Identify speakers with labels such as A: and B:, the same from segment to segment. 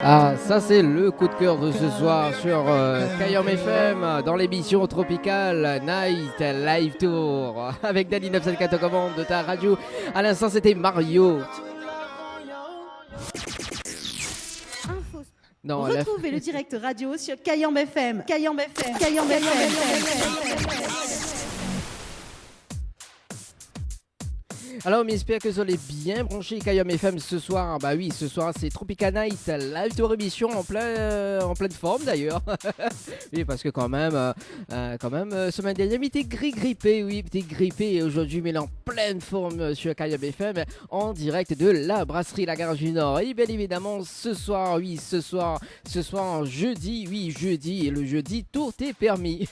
A: Ah, ça c'est le coup de cœur de ce soir sur Kayom FM dans l'émission Tropical Night Live Tour avec Dani 974 commande de ta radio. À l'instant c'était Mario.
B: Non, retrouvez le direct radio sur Kayom FM. Kayom FM. Kayom FM.
A: Alors, on espère que vous allez bien brancher Kayom FM ce soir. Bah oui, ce soir c'est Tropical Night Live Tour émission en pleine forme d'ailleurs. Oui, parce que quand même, semaine dernière, il était grippé, oui, il était grippé. Et aujourd'hui, mais en pleine forme sur Kayom FM en direct de la brasserie La Garage du Nord. Et bien évidemment, ce soir, jeudi, et le jeudi, tout est permis.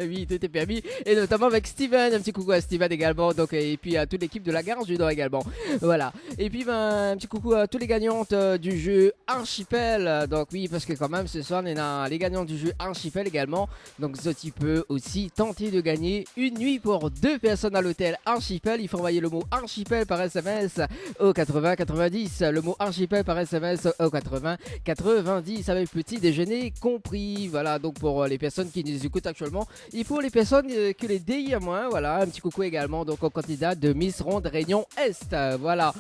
A: Oui, tout est permis. Et notamment avec Steven, un petit coucou à Steven également. Donc, et puis à toute l'équipe de La Garage du Nord également. Voilà. Et puis un petit coucou à tous les gagnantes du jeu Archipel. Donc oui, parce que quand même ce soir on a les gagnants du jeu Archipel également. Donc ça tu peux aussi tenter de gagner une nuit pour 2 personnes à l'hôtel Archipel. Il faut envoyer le mot Archipel par SMS au 80 90. Le mot Archipel par SMS au 80 90 avec petit déjeuner compris. Voilà, donc pour les personnes qui nous écoutent actuellement, il faut les personnes que les DI à moins. Voilà, un petit coucou également donc au candidat de Miss Ronde Réunion Est. Voilà.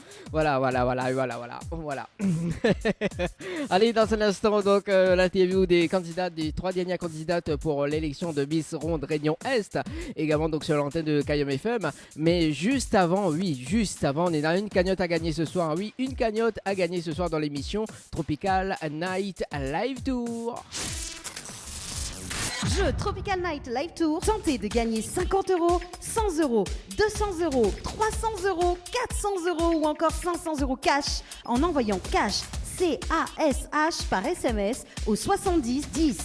A: Allez, dans un instant, donc, l'interview des candidates, des 3 dernières candidates pour l'élection de Miss Ronde Réunion Est, également donc sur l'antenne de Kayom FM. Mais juste avant, on a une cagnotte à gagner ce soir. Oui, une cagnotte à gagner ce soir dans l'émission Tropical Night Live Tour.
B: Jeu Tropical Night Live Tour. Tentez de gagner 50 €, 100 €, 200 €, 300 €, 400 € ou encore 500 € cash en envoyant cash CASH par SMS au 70 10.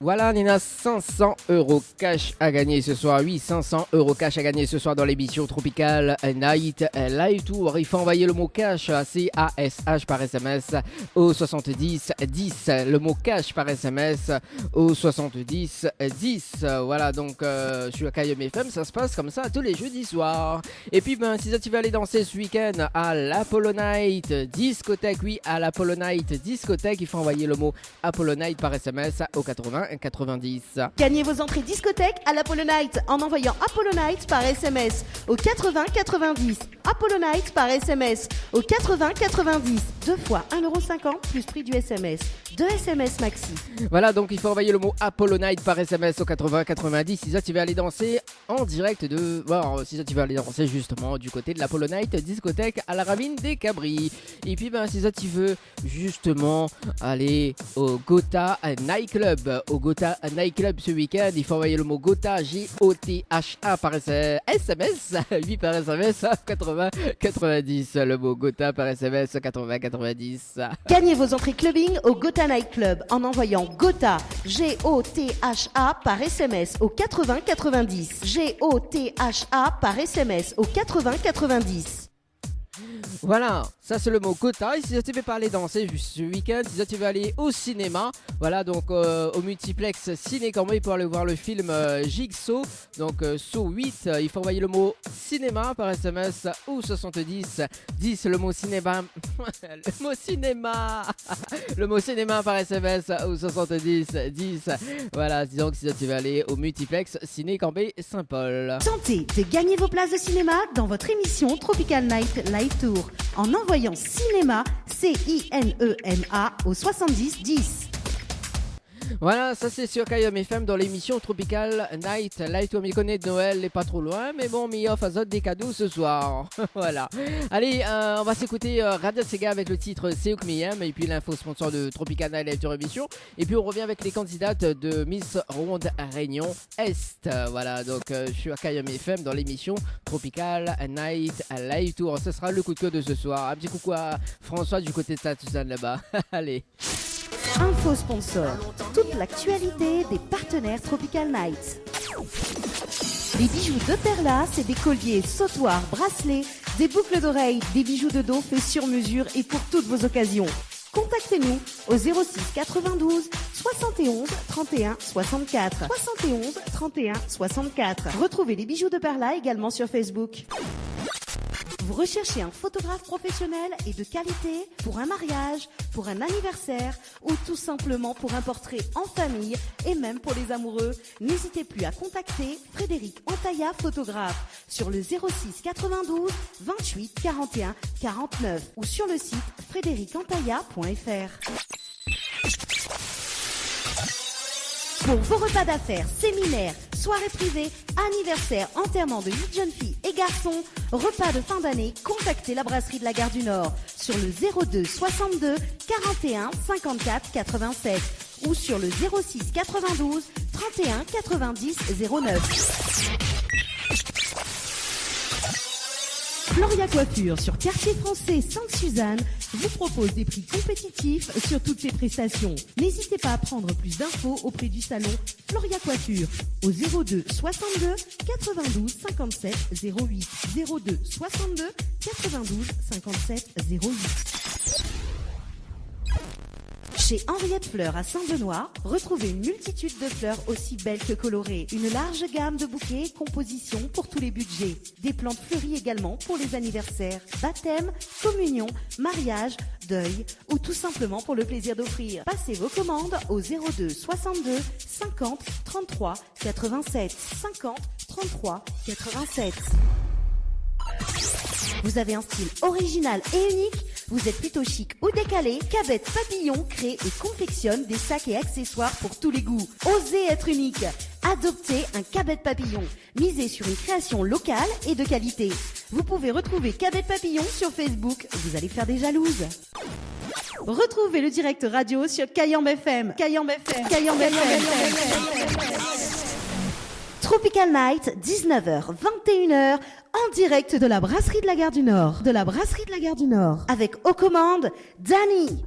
A: Voilà, on a 500 € cash à gagner ce soir. Oui, 500 € cash à gagner ce soir dans l'émission Tropical Night Live Tour. Il faut envoyer le mot cash à CASH par SMS au 70 10. Le mot cash par SMS au 70 10. Voilà, donc sur Kayom FM, ça se passe comme ça tous les jeudis soirs. Et puis, si tu veux aller danser ce week-end à l'Apollo Night Discothèque, oui, à l'Apollo Night Discothèque, il faut envoyer le mot Apollo Night par SMS au 80 90.
B: Gagnez vos entrées discothèque à l'Apollo Night en envoyant Apollo Night par SMS au 80 90. Apollo Night par SMS au 80 90. 2 fois 1,50 € plus prix du SMS. 2 SMS maxi.
A: Voilà, donc il faut envoyer le mot Apollo Night par SMS au 80 90. Si ça tu veux aller danser en direct si ça tu veux aller danser justement du côté de l'Apollo Night Discothèque à la Ravine des Cabris. Et puis si ça tu veux justement aller au Gotha Nightclub, ce week-end, il faut envoyer le mot Gotha GOTHA par SMS, 8 par SMS 80 90. Le mot Gotha par SMS 80 90.
B: Gagnez vos entrées clubbing au Gotha Nightclub en envoyant Gotha GOTHA par SMS au 80 90. GOTHA par SMS au 80 90.
A: Voilà, ça c'est le mot Gotha. Et si tu veux pas aller danser ce week-end, si tu veux aller au cinéma, voilà, donc au multiplex Ciné Corbeil pour aller voir le film Jigsaw, donc Saw 8, il faut envoyer le mot cinéma par SMS ou 70 10, le mot cinéma, le mot cinéma par SMS ou 70 10. Voilà, donc si tu veux aller au multiplex Ciné Corbeil Saint-Paul.
B: Tentez de gagner vos places de cinéma dans votre émission Tropical Night Live Tour en envoyant cinéma CINEMA au 70 10.
A: Voilà, ça c'est sur Kayom FM dans l'émission Tropical Night Live Tour. On connaît de Noël, n'est pas trop loin, mais bon, mi offre des cadeaux ce soir. Voilà. Allez, on va s'écouter Radio Sega avec le titre Seouk Miyam et puis l'info sponsor de Tropical Night Live Tour émission. Et puis on revient avec les candidates de Miss Ronde Réunion Est. Voilà, donc sur Kayom FM dans l'émission Tropical Night Live Tour. Ce sera le coup de cœur de ce soir. Un petit coucou à François du côté de Saint-Suzanne là-bas. Allez.
B: Info sponsor, toute l'actualité des partenaires Tropical Nights. Les bijoux de Perla, c'est des colliers, sautoirs, bracelets, des boucles d'oreilles, des bijoux de dos faits sur mesure et pour toutes vos occasions. Contactez-nous au 06 92 71 31 64. 71 31 64. Retrouvez les bijoux de Perla également sur Facebook. Vous recherchez un photographe professionnel et de qualité pour un mariage, pour un anniversaire ou tout simplement pour un portrait en famille et même pour les amoureux? N'hésitez plus à contacter Frédéric Antaïa, photographe, sur le 06 92 28 41 49 ou sur le site frédéricantaïa.fr. Pour vos repas d'affaires, séminaires, soirées privées, anniversaires, enterrements de 8 jeunes filles et garçons, repas de fin d'année, contactez la brasserie de la Gare du Nord sur le 02 62 41 54 87 ou sur le 06 92 31 90 09. Floria Coiffure sur Quartier Français Sainte-Suzanne vous propose des prix compétitifs sur toutes ses prestations. N'hésitez pas à prendre plus d'infos auprès du salon Floria Coiffure au 02 62 92 57 08 02 62 92 57 08. Chez Henriette Fleurs à Saint-Benoît, retrouvez une multitude de fleurs aussi belles que colorées. Une large gamme de bouquets et compositions pour tous les budgets. Des plantes fleuries également pour les anniversaires, baptêmes, communions, mariages, deuil ou tout simplement pour le plaisir d'offrir. Passez vos commandes au 02 62 50 33 87 50 33 87. Vous avez un style original et unique? Vous êtes plutôt chic ou décalé? Cabette Papillon crée et confectionne des sacs et accessoires pour tous les goûts. Osez être unique. Adoptez un Cabette Papillon. Misez sur une création locale et de qualité. Vous pouvez retrouver Cabette Papillon sur Facebook. Vous allez faire des jalouses. Retrouvez le direct radio sur Kayambe FM. Kayambe FM. Kayambe FM. Tropical Night, 19h, 21h, en direct de la brasserie de la Gare du Nord. De la brasserie de la Gare du Nord. Avec aux commandes, Dani.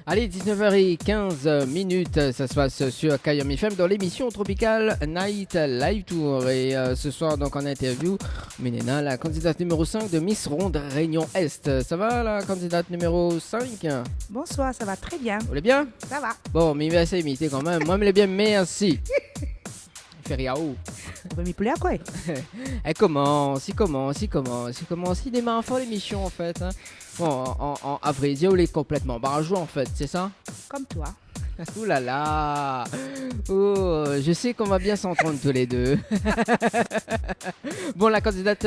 A: Allez, 19h15, ça se passe sur Kayambe FM dans l'émission Tropical Night Live Tour. Et ce soir, donc en interview, Ménéna, la candidate numéro 5 de Miss Ronde Réunion Est. Ça va, la candidate numéro 5?
C: Bonsoir, ça va très bien.
A: Vous allez bien?
C: Ça va.
A: Bon, mais il va essayer d'imiter quand même. Moi, je l'ai bien, merci. Feriao.
C: On va m'y plaire quoi?
A: Elle commence, il démarre fort l'émission en fait. Hein. Bon, à vrai dire, on est complètement barjou en fait, c'est ça?
C: Comme toi.
A: Ouh là là. Oh, je sais qu'on va bien s'entendre tous les deux. Bon, la candidate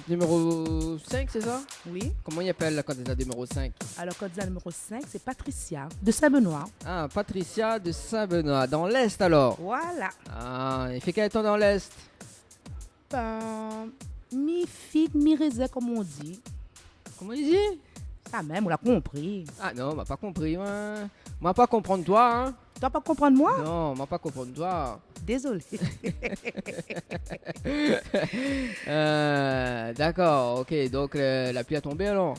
A: numéro 5, c'est ça?
C: Oui.
A: Comment il appelle la candidate numéro 5?
C: Alors, candidate numéro 5, c'est Patricia de Saint-Benoît.
A: Ah, Patricia de Saint-Benoît. Dans l'Est alors?
C: Voilà.
A: Ah, il fait quel temps dans l'Est?
C: Mi-figue, mi-raisin, comme on dit.
A: Comment il dit?
C: Ça même, on l'a compris.
A: Ah non, on m'a pas compris. Moi, pas comprendre toi, hein.
C: Tu vas pas comprendre moi?
A: Non, on m'a pas comprendre toi.
C: Désolé.
A: D'accord, ok. Donc, la pluie a tombé alors?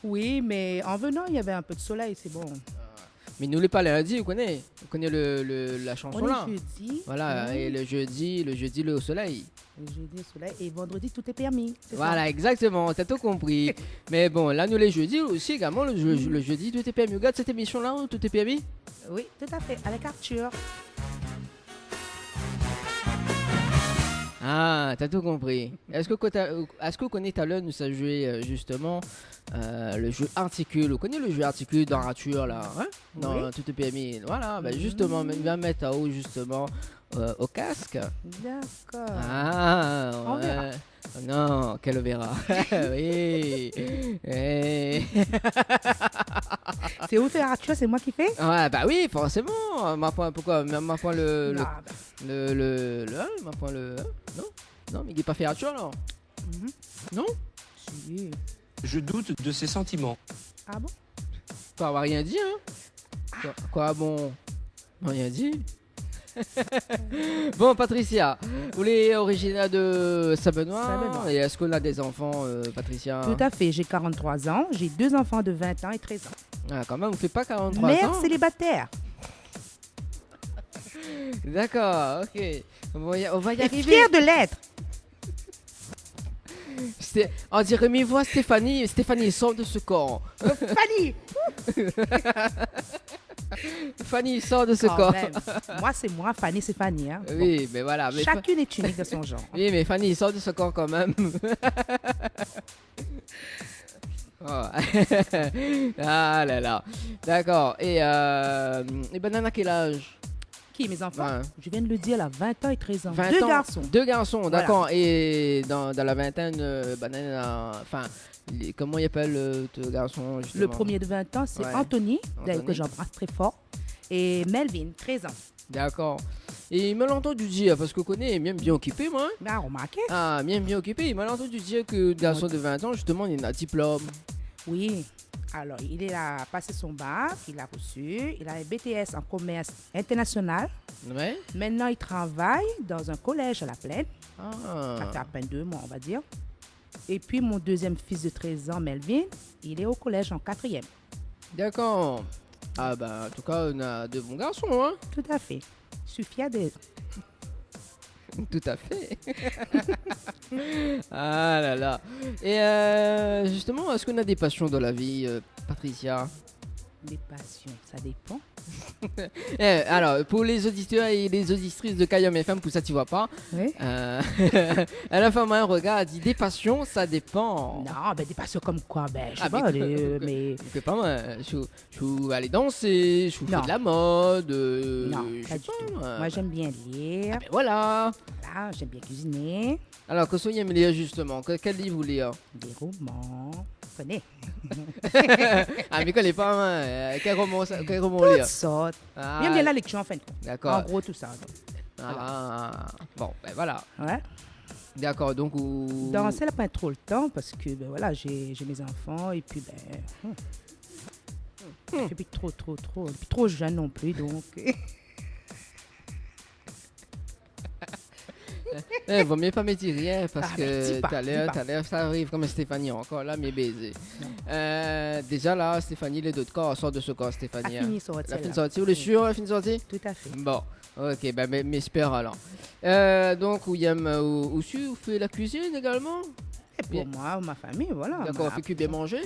C: Oui, mais en venant, il y avait un peu de soleil, c'est bon.
A: Mais nous, les pas lundi, vous connaissez la chanson
C: On
A: là?
C: est jeudi.
A: Voilà, et le jeudi, le soleil.
C: Le jeudi, le soleil. Et vendredi, tout est permis.
A: Voilà, exactement, t'as tout compris. Mais bon, là, nous, les jeudis aussi, également, le jeudi, tout est permis. Regarde cette émission-là où tout est permis?
C: Oui, tout à fait, avec Arthur.
A: Ah, t'as tout compris. Est-ce que vous connaissez tout à l'heure, nous avons joué justement le jeu articule. Vous connaissez le jeu articule dans Arthur là, hein? Dans
C: Oui.
A: Tout est permis. Voilà, ben justement, il va mettre à haut justement au casque.
C: D'accord.
A: Ah,
C: On
A: ouais.
C: verra.
A: Non, qu'elle verra. Oui. Eh.
C: C'est où faire Arthur, c'est moi qui fais?
A: Ouais, bah oui, forcément. Ma foi, pourquoi? Ma foi,
C: Non,
A: ma foi, non? Non, mais il n'est pas fait Arthur alors? Non?
C: Si.
D: Je doute de ses sentiments.
C: Ah bon?
A: Pas avoir rien dit, hein? Quoi, bon? Rien dit. Bon, Patricia, vous êtes originaire de Saint-Benoît.
C: Saint-Benoît.
A: Et est-ce qu'on a des enfants, Patricia?
C: Tout à fait, j'ai 43 ans, j'ai 2 enfants de 20 ans et 13 ans.
A: Ah, quand même, vous ne faites pas 43
C: Mère
A: ans?
C: célibataire.
A: D'accord, ok. On va y
C: Et
A: arriver.
C: fière de l'être.
A: On dirait mes voix Stéphanie sort de ce corps.
C: Fanny.
A: Fanny sort de ce
C: Quand
A: corps.
C: même. Moi, c'est moi, Fanny, c'est Fanny. Hein. Bon.
A: Oui, mais voilà. Mais
C: Chacune est unique de son genre.
A: Oui, mais Fanny sort de ce corps quand même. Oh. Ah là là. D'accord. Et Banana, quel âge?
C: Qui, mes enfants?
A: Ouais.
C: Je viens de le dire, là, 20 ans et 13 ans.
A: 20
C: Deux
A: ans.
C: garçons.
A: Deux garçons,
C: Voilà.
A: d'accord. Et dans la vingtaine, Banana, enfin, comment il appelle ce garçon justement?
C: Le premier de 20 ans, c'est
A: Ouais.
C: Anthony, d'ailleurs, que
A: Anthony.
C: j'embrasse très fort. Et Melvin, 13 ans.
A: D'accord. Et il m'a entendu dire, parce que je connais, il est bien occupé, moi.
C: Ben, remarquez.
A: Ah, bien occupé. Il m'a entendu dire que le garçon de 20 ans, justement, il a un diplôme.
C: Oui. Alors, il a passé son bac, il a reçu, il a un BTS en commerce international.
A: Ouais.
C: Maintenant, il travaille dans un collège à la Plaine. Ça fait
A: Ah.
C: à peine 2 mois, on va dire. Et puis, mon deuxième fils de 13 ans, Melvin, il est au collège en 4e.
A: D'accord. Ah, bah, en tout cas, on a de bons garçons, hein.
C: Tout à fait. Je suis fière d'eux.
A: Tout à fait. Ah là là. Et justement, est-ce qu'on a des passions dans la vie, Patricia?
C: Des passions, ça dépend.
A: Alors, pour les auditeurs et les auditrices de Kayam FM, pour ça, tu vois pas.
C: Oui.
A: À la fin, un regard dit des passions, ça dépend.
C: Non, ben des passions comme quoi? Ben, je sais
A: Ah,
C: pas,
A: mais-
C: mais...
A: Je fais pas mal. Je aller danser, je fais
C: Non.
A: de la mode.
C: Non,
A: je
C: pas
A: sais
C: du
A: pas,
C: tout.
A: moi.
C: Moi, j'aime bien lire.
A: Ah, ben voilà.
C: Voilà, j'aime bien cuisiner.
A: Alors, que vous aimez lire justement? Quel livre vous lire?
C: Des romans. Vous connaissez?
A: Ah, mais connais pas, hein. Quel roman
C: Toutes
A: lire?
C: sortes.
A: Ah,
C: J'aime bien la lecture, en fin de compte. En
A: d'accord.
C: gros, tout ça.
A: Ah, bon, ben voilà.
C: Ouais.
A: D'accord, donc
C: Danser, là, pas trop le temps parce que, ben voilà, j'ai mes enfants et puis, ben... Et puis trop, et puis trop jeune non plus, donc...
A: Vaut mieux pas me dire rien parce
C: Ah,
A: que
C: ben, dis pas,
A: tout à
C: dis
A: l'heure,
C: pas.
A: ça arrive comme Stéphanie encore là, mais baisé. Déjà là, Stéphanie, les deux corps sort de ce corps,
C: A
A: Stéphanie. hein.
C: fini sortir,
A: La fin de
C: là.
A: sortie, vous êtes sûr, la fin de sortie?
C: Tout à fait.
A: Bon, ok, ben m'espère alors. Donc, où vous fait la cuisine également?
C: Et pour
A: Bien.
C: moi, ma famille, voilà.
A: D'accord,
C: Ma-
A: on fait que bien manger?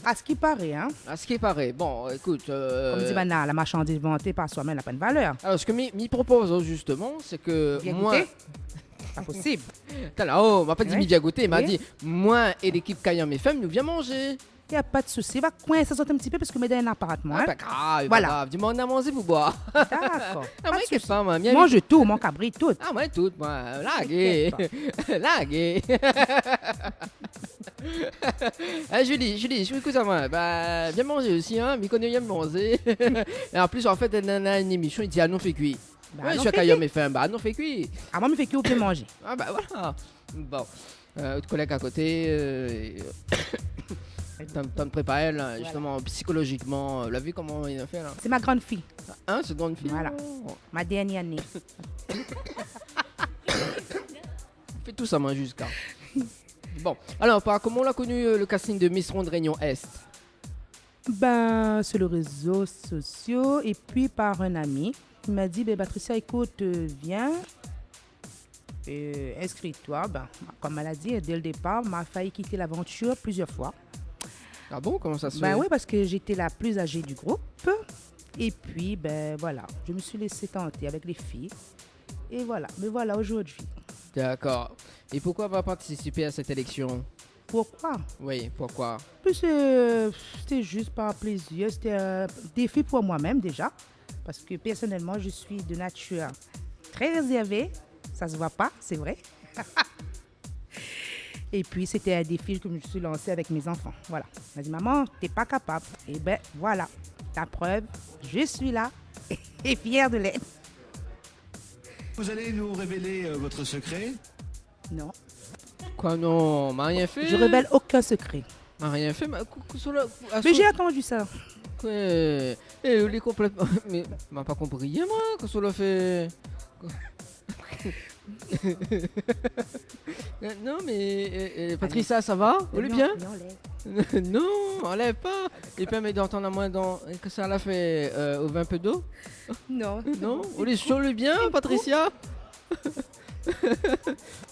C: À ce qui paraît, hein.
A: À ce qui paraît. Bon, écoute.
C: Comme dit Bana, la marchandise vantée par soi-même n'a pas de valeur.
A: Alors, ce que m'y propose justement, c'est que
C: Bien
A: moi.
C: goûté? Pas possible.
A: T'as là, oh, m'a pas dit
C: Oui.
A: m'y bien goûter, il m'a
C: Oui.
A: dit, moi et l'équipe Kayam FM, nous viens manger.
C: Il n'y a pas de souci. Va coincer ça un petit peu parce que mes un appartement.
A: Ah,
C: Hein?
A: pas grave,
C: Voilà.
A: pas grave. Dis-moi, on a mangé pour boire.
C: D'accord.
A: Ah,
C: Pas
A: moi,
C: de
A: qu'est-ce
C: souci.
A: pas, moi.
C: Mange tout, mon cabri, tout.
A: Ah, moi, tout, moi. Lagué. Lagué. Ah, Julie, je écoute à moi. Bah, viens manger aussi, hein. M'y connaît bien manger. Et en plus, en fait, elle a une émission, il dit, ah, non, fait cuit.
C: Bah,
A: Ouais, je
C: non,
A: suis à
C: fait
A: Kayam
C: cuit.
A: FM, bah, non, fait cuit.
C: Ah, moi, me fait que vous pouvez manger.
A: Ah, bah, voilà. Bon. Autre collègue à côté. T'as me préparé, là, justement, psychologiquement. La vie, comment il a fait, là?
C: C'est ma grande fille,
A: Hein, c'est grande fille.
C: Voilà.
A: Oh.
C: ma dernière année.
A: Fait tout ça, moi, jusqu'à. Bon, alors, comment on l'a connu le casting de Miss Ronde Réunion Est?
C: Ben, sur les réseaux sociaux et puis par un ami. Il m'a dit, ben, Patricia, écoute, viens, inscris-toi. Ben, comme elle a dit, dès le départ, m'a failli quitter l'aventure plusieurs fois.
A: Ah bon, comment ça se
C: Ben
A: fait?
C: oui, parce que j'étais la plus âgée du groupe. Et puis, ben voilà, je me suis laissée tenter avec les filles. Et voilà, me voilà aujourd'hui.
A: D'accord. Et pourquoi va participer à cette élection?
C: Pourquoi?
A: Oui, pourquoi?
C: Puis c'était juste par plaisir, c'était un défi pour moi-même déjà. Parce que personnellement, je suis de nature très réservée. Ça se voit pas, c'est vrai. Et puis, c'était un défi que je me suis lancé avec mes enfants. Voilà. Elle m'a dit, maman, t'es pas capable. Et ben voilà, ta preuve, je suis là et fière de l'être.
E: Vous allez nous révéler votre secret?
C: Non,
A: Quoi, non? M'a rien fait?
C: je révèle aucun secret.
A: M'a rien fait?
C: Mais j'ai attendu ça.
A: Ouais. Et il est complètement. Mais m'a pas compris, moi, que cela fait. Non, mais Patricia, ça va? Vous allez bien? Non, enlève pas. Et permet d'entendre à moins que ça l'a fait au 20 peu d'eau?
C: Non.
A: Non? Vous les chaud le bien, Patricia?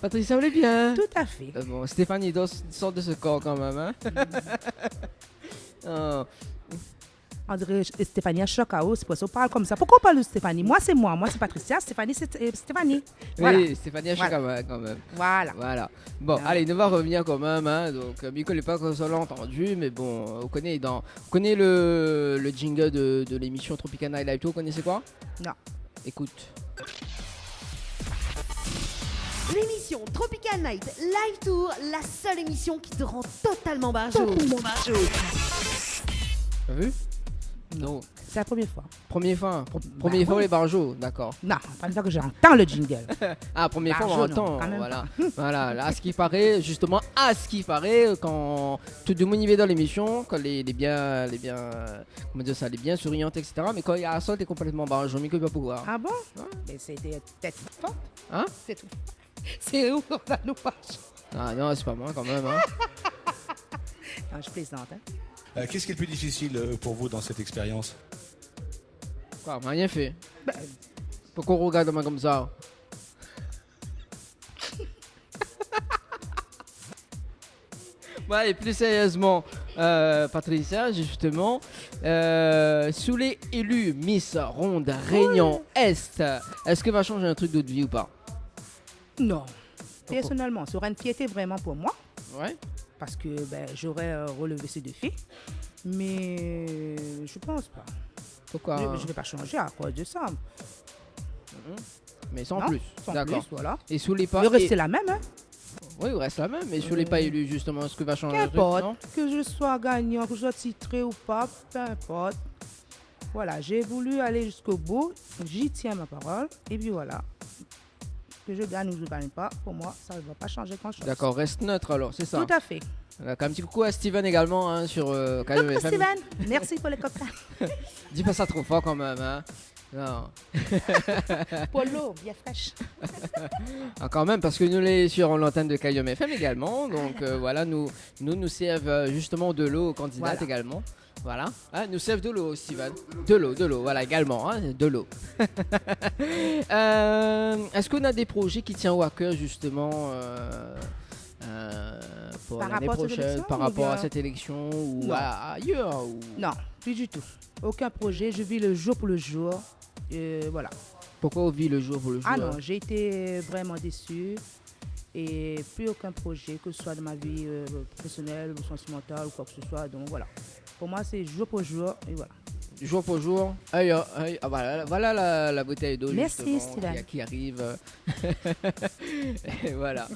A: Patricia, vous allez bien?
C: Tout à fait.
A: Bon, Stéphanie sort de ce corps quand même, hein? Oh.
C: André et Stéphanie à Chocao, c'est pour ça qu'on parle comme ça. Pourquoi on parle de Stéphanie? Moi, c'est Patricia, Stéphanie, c'est Stéphanie. Voilà.
A: Oui, Stéphanie Achakama quand même.
C: Voilà.
A: Voilà. Bon, allez, on va revenir quand même. Hein. Donc, Miko n'est pas qu'on l'a entendu, mais bon, on connaît le jingle de l'émission Tropical Night Live Tour. Vous connaissez quoi?
C: Non.
A: Écoute.
B: L'émission Tropical Night Live Tour, la seule émission qui te rend totalement barjot.
A: T'as vu? Non.
C: C'est la première fois.
A: Première fois les barjots, d'accord.
C: Non, première fois que j'entends le jingle.
A: Ah, première fois on
C: Barjot, non,
A: entend,
C: quand même
A: voilà. Voilà, là, à ce qui paraît, justement, à ce qui paraît, quand tout le monde y va dans l'émission, quand les biens, comment dire ça, les biens souriantes, etc. Mais quand il y a un sol, t'es complètement barjot, mais que pas pouvoir.
C: Ah bon?
A: Ouais.
C: Mais c'était peut-être forte.
A: Hein?
C: C'est tout. C'est où on a nos barjots?
A: Ah non, c'est pas moi quand même, hein.
C: Non, je plaisante, hein.
E: Qu'est-ce qui est le plus difficile pour vous dans cette expérience?
A: Quoi, on m'a rien fait.
C: Ben,
A: Pourquoi on regarde moi comme ça? Ouais, et plus sérieusement, Patricia, justement, sous les élus Miss Ronde Réunion Est, est-ce que va changer un truc d'autre vie ou pas?
C: non. Personnellement, ce serait une fierté vraiment pour moi.
A: Ouais.
C: Parce que j'aurais relevé ces défis. Mais je pense pas.
A: Pourquoi?
C: Je ne vais pas changer à cause de ça.
A: Mais sans
C: Non,
A: plus.
C: Sans
A: D'accord.
C: plus, voilà.
A: Et sous les pas.
C: Le reste, c'est la même, hein.
A: Oui, il reste la même. Mais sous les pas élus, justement, est-ce que va changer un truc?
C: Qu'importe,
A: Non.
C: que je sois gagnant, que je sois titré ou pas, peu importe. Voilà, j'ai voulu aller jusqu'au bout, j'y tiens ma parole, et puis voilà. Que je gagne ou je ne gagne pas, pour moi, ça ne va pas changer grand-chose.
A: D'accord, reste neutre alors, c'est ça.
C: Tout à fait.
A: D'accord, un petit coucou à Steven également hein, sur Caillou
C: Coucou
A: FM.
C: Steven, merci pour les copains.
A: Dis pas ça trop fort quand même. Hein. Non.
C: Pour l'eau, bien fraîche.
A: Ah, quand même, parce que nous les sur l'antenne de Caillou FM également. Donc voilà, nous servent justement de l'eau aux candidates
C: Voilà.
A: également. Voilà, ah, nous servent de l'eau, Steven. De l'eau, voilà également, hein, de l'eau. Est-ce qu'on a des projets qui tiennent à cœur justement pour
C: Par
A: l'année
C: rapport à cette
A: prochaine,
C: élection
A: par
C: ou
A: rapport à
C: bien-
A: cette élection ou
C: Non.
A: ailleurs ou...
C: Non, plus du tout. Aucun projet, je vis le jour pour le jour. Voilà.
A: Pourquoi on vit le jour pour le jour?
C: Ah non, j'ai été vraiment déçue. Et plus aucun projet, que ce soit dans ma vie professionnelle ou sentimentale ou quoi que ce soit. Donc voilà. Pour moi, c'est jour pour jour et voilà.
A: Jour pour jour. Aïe, aïe, ah, voilà la bouteille d'eau
C: Merci,
A: justement,
C: Steven.
A: qui arrive. Et voilà.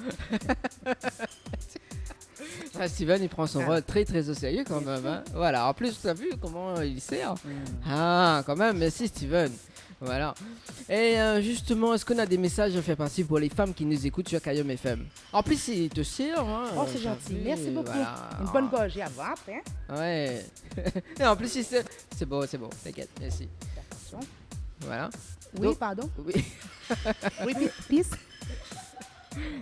A: Ah, Steven, il prend son rôle très très au sérieux quand même. Hein. Voilà. En plus, tu as vu comment il sert. Ah, quand même. Merci Steven. Voilà. Et justement, est-ce qu'on a des messages à faire passer pour les femmes qui nous écoutent sur Caillou FM? En plus, il te sert. Hein,
C: Oh, c'est
A: t'as
C: gentil.
A: vu,
C: Merci beaucoup.
A: voilà.
C: Une bonne gorgée avant, après. Hein.
A: Ouais. Et en plus, il sert. C'est bon, t'inquiète. Merci.
C: Attention.
A: Voilà.
C: Oui,
A: Donc-
C: pardon.
A: Oui.
C: Oui, peace.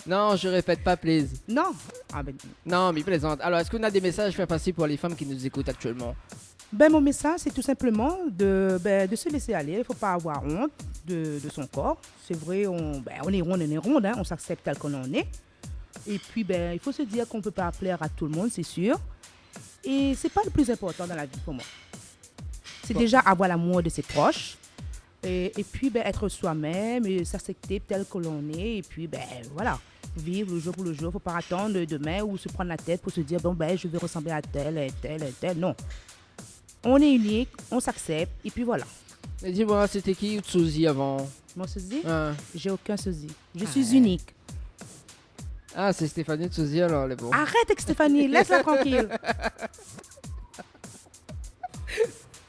A: Non, je répète pas, please.
C: Non. Ah ben,
A: Non, mais il plaisante. Alors, est-ce qu'on a des messages à faire passer pour les femmes qui nous écoutent actuellement?
C: mon message, c'est tout simplement de se laisser aller. Il ne faut pas avoir honte de son corps. C'est vrai, on est ronde, hein, on s'accepte tel qu'on en est. Et puis, il faut se dire qu'on ne peut pas plaire à tout le monde, c'est sûr. Et c'est pas le plus important dans la vie pour moi. C'est déjà avoir l'amour de ses proches. Et puis, être soi-même et s'accepter tel que l'on est. Et puis, voilà, vivre le jour pour le jour. Il ne faut pas attendre demain ou se prendre la tête pour se dire, je vais ressembler à tel et tel et tel. Non. On est unique, on s'accepte, et puis voilà.
A: Et dis-moi, c'était qui Tsuzi avant?
C: Mon sosie,
A: Ah,
C: j'ai aucun sosie. Je suis unique.
A: Ah, c'est Stéphanie Tsuzi alors, les bons.
C: Arrête avec Stéphanie, laisse-la tranquille.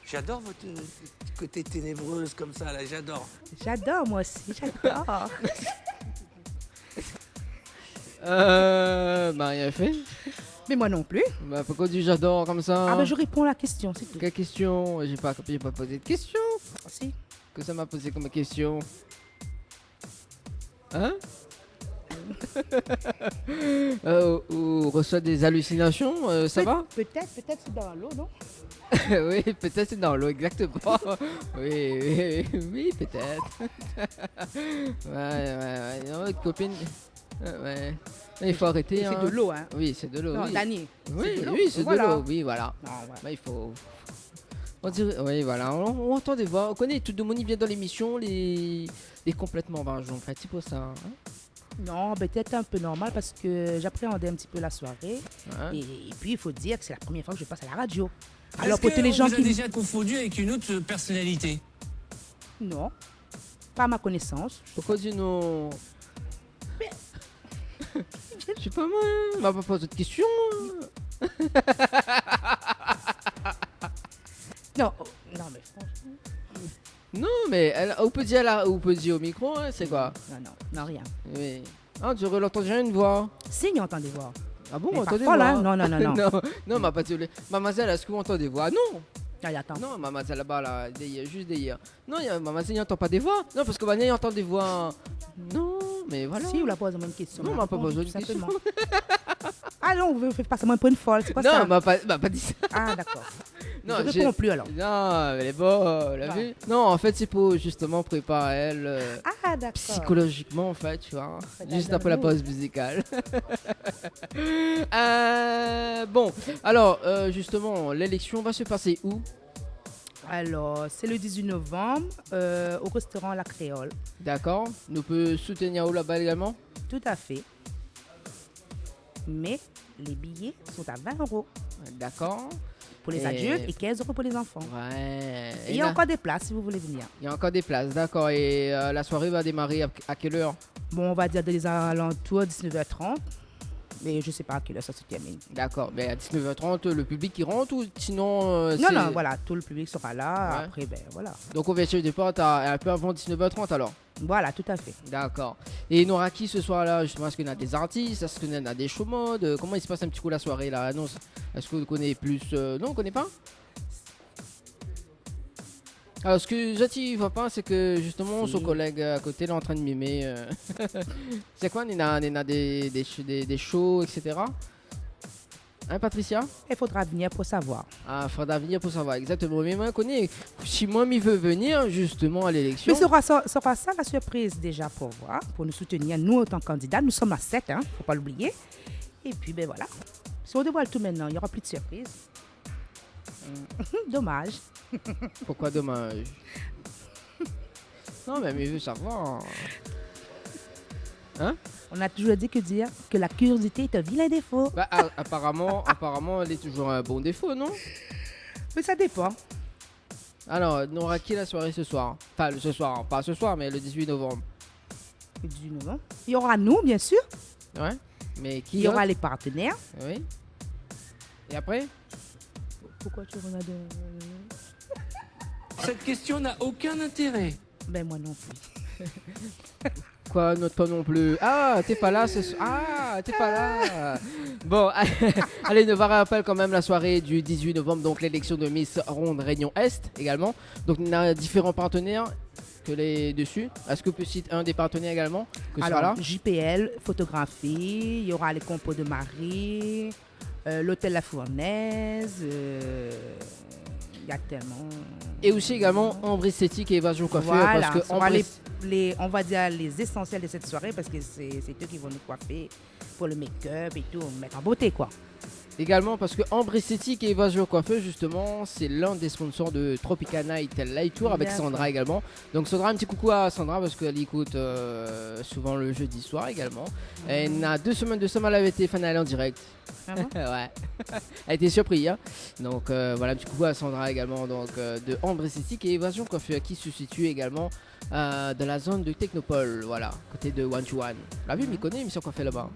D: J'adore votre côté ténébreuse comme ça, là, j'adore.
C: J'adore, moi aussi, j'adore.
A: Rien fait.
C: Mais moi non plus.
A: Bah, pourquoi du j'adore comme ça?
C: Ah je réponds à la question, c'est tout.
A: Quelle question? J'ai pas posé de question.
C: Si.
A: Que ça m'a posé comme question? Hein? Ou reçoit des hallucinations, ça va?
C: Peut-être c'est dans l'eau, non?
A: Oui, peut-être c'est dans l'eau, exactement. Oui, peut-être. Ouais. Non, copine. Ouais. Il faut arrêter.
C: C'est
A: hein.
C: de l'eau, hein?
A: Oui, c'est de l'eau.
C: Non,
A: Oui,
C: Dani.
A: oui,
C: de l'eau.
A: oui, c'est
C: Voilà.
A: de l'eau. Oui, voilà.
C: Non, ouais.
A: Bah, il faut On dirait, oui, voilà, on entend des voix. On connaît tout de monde, il vient dans l'émission, les complètement varges, en fait, c'est pour ça. Hein.
C: Non, peut-être un peu normal parce que j'appréhendais un petit peu la soirée.
A: Ouais.
C: Et puis, il faut dire que c'est la première fois que je passe à la radio.
E: Alors,
C: Alors, pour tous les gens
E: vous
C: qui...
E: avez déjà confondu avec une autre personnalité?
C: Non, pas à ma connaissance.
A: Pourquoi dis non? Je sais pas moi, on m'a pas posé de questions.
C: Non, non mais franchement...
A: Non, mais on peut dire là, on peut dire au micro, hein, c'est quoi?
C: Non, rien.
A: Oui. Ah, tu aurais entendu une voix.
C: Si, on entend des voix.
A: Ah bon,
C: Mais
A: on
C: pas
A: entend des
C: folle,
A: voix.
C: hein. Non.
A: non, m'a pas dit. Mademoiselle, est-ce que vous entendez des voix? Non.
C: Allez, attends.
A: Non, mademoiselle là-bas, là, juste derrière. Non, mademoiselle, il n'entend pas des voix. Non, parce que Mademoiselle, il entend des voix. Non, mais voilà.
C: Si, vous la posez moi une question.
A: Non, on m'a pas posé une question.
C: Simplement. Ah non, vous faites passer moi pour une folle, c'est quoi
A: Non,
C: ça?
A: elle m'a pas dit ça.
C: Ah, d'accord.
A: Non,
C: Je réponds plus alors.
A: Non, elle est bonne, la
C: Ouais.
A: vue. Non, en fait, c'est pour justement préparer elle
C: Ah, d'accord.
A: psychologiquement, en fait, tu vois.
C: Regarde
A: Juste après la
C: l'amour.
A: pause musicale. Bon, alors, justement, l'élection va se passer où?
C: Alors, c'est le 18 novembre au restaurant La Créole.
A: D'accord. Nous peut soutenir où là-bas également?
C: Tout à fait. Mais les billets sont à 20 €
A: D'accord.
C: pour les
A: Et-
C: adultes et 15 € pour les enfants.
A: Ouais.
C: Et il y a encore des places si vous voulez venir.
A: Il y a encore des places, d'accord. Et la soirée va démarrer à quelle heure?
C: Bon, on va dire des alentours 19h30. Mais je sais pas à quelle heure ça se termine.
A: D'accord. Mais à 19h30, le public qui rentre ou sinon
C: Non,
A: c'est-
C: non, voilà, tout le public sera là.
A: Ouais.
C: Après, ben voilà.
A: Donc ouverture des portes un peu avant 19h30 alors.
C: Voilà, tout à fait.
A: D'accord. Et il y aura qui ce soir là? Justement, est-ce qu'il y a des artistes? Est-ce qu'il y a des show modes? Comment il se passe un petit coup la soirée là? Non, est-ce que vous connaissez plus Non, vous ne connaissez pas? Alors, ce que Jati ne voit pas, c'est que justement
C: Si.
A: son collègue à côté là, est en train de mimer. C'est quoi? Il y a des shows, etc. Hein, Patricia?
C: Il faudra venir pour savoir.
A: Ah, faudra venir pour savoir exactement. Mais moi, je connais. Si moi, il veut venir justement à l'élection.
C: Mais sera ça la surprise déjà pour voir, pour nous soutenir, nous, en tant que candidats. Nous sommes à 7, hein, faut pas l'oublier. Et puis, ben voilà. Si on dévoile tout maintenant, il n'y aura plus de surprise. Dommage.
A: Pourquoi dommage? Non, mais il veut savoir. Hein?
C: On a toujours dit que dire que la curiosité est un vilain défaut.
A: Bah, apparemment, elle est toujours un bon défaut, non?
C: Mais ça dépend.
A: Alors, on aura qui la soirée ce soir? Enfin, ce soir, pas ce soir, mais le 18 novembre.
C: Le 18 novembre. Il y aura nous, bien sûr.
A: Ouais. Mais qui
C: Il y aura
A: d'autre?
C: les partenaires.
A: Oui. Et après?
C: Pourquoi tu regardes
E: Cette question n'a aucun intérêt.
C: Ben moi non plus.
A: Quoi, toi non plus? Ah, t'es pas là ce soir. Ah, t'es pas là. Bon, allez, ne va rappelle quand même la soirée du 18 novembre, donc l'élection de Miss Ronde Réunion Est également. Donc, on a différents partenaires que les dessus. Est-ce que tu peux citer un des partenaires également que ce soit là?
C: Alors, JPL, photographie, il y aura les compos de Marie, l'hôtel La Fournaise, il y a tellement...
A: Et aussi également Ambre Esthétique et Évasion Coiffure.
C: Voilà,
A: Parce que
C: ce sera
A: Ambre-
C: on va dire les essentiels de cette soirée parce que c'est eux qui vont nous coiffer pour le make-up et tout, mettre en beauté quoi.
A: Également parce que Ambre Esthétique et Évasion Coiffeur, justement, c'est l'un des sponsors de Tropical Night Light Tour avec
C: D'accord.
A: Sandra également. Donc Sandra, un petit coucou à Sandra parce qu'elle écoute souvent le jeudi soir également. Et il y a 2 semaines de ça, elle avait été fan à elle en direct.
C: Ah bon?
A: Ouais. Elle a été surprise. Hein. Donc voilà, un petit coucou à Sandra également donc, de Ambre Esthétique et Évasion Coiffeur qui se situe également dans la zone de Technopole, voilà, côté de One to One. La ville m'y connaît, il me semble qu'on fait là-bas.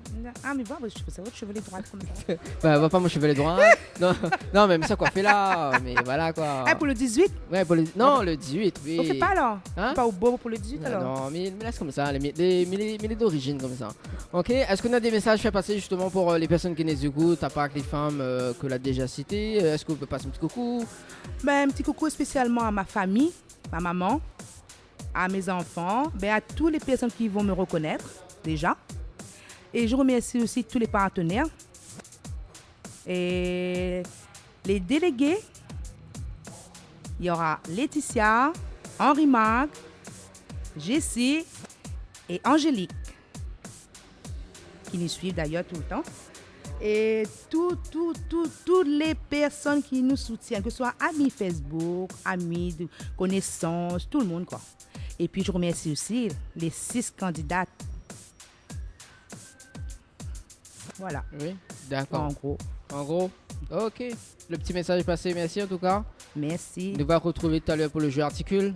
C: Ah mais voilà, je fais votre chevelure droite comme ça.
A: Bah, va pas mon chevet droit. non, non, même ça qu'on fait là. Mais voilà quoi.
C: Ah pour le 18,
A: Ouais, pour le... Non, le 18, oui.
C: on fait pas alors.
A: Hein?
C: Pas au beau pour le 18
A: Non,
C: alors.
A: non, mais laisse comme ça, les d'origine comme ça. Ok, est-ce qu'on a des messages à faire passer justement pour les personnes qui nous écoutent, à part que les femmes que l'a déjà cité? Est-ce qu'on peut passer un petit coucou?
C: Ben, un petit coucou spécialement à ma famille, ma maman, à mes enfants, ben, à toutes les personnes qui vont me reconnaître déjà. Et je remercie aussi tous les partenaires et les délégués. Il y aura Laetitia, Henri Marc, Jessie et Angélique qui nous suivent d'ailleurs tout le temps. Et toutes les personnes qui nous soutiennent, que ce soit amis Facebook, amis de connaissances, tout le monde, quoi. Et puis, je remercie aussi les 6 candidates. Voilà.
A: Oui, d'accord.
C: En gros,
A: Ok. Le petit message est passé, merci en tout cas.
C: merci.
A: On va retrouver tout à l'heure pour le jeu articule.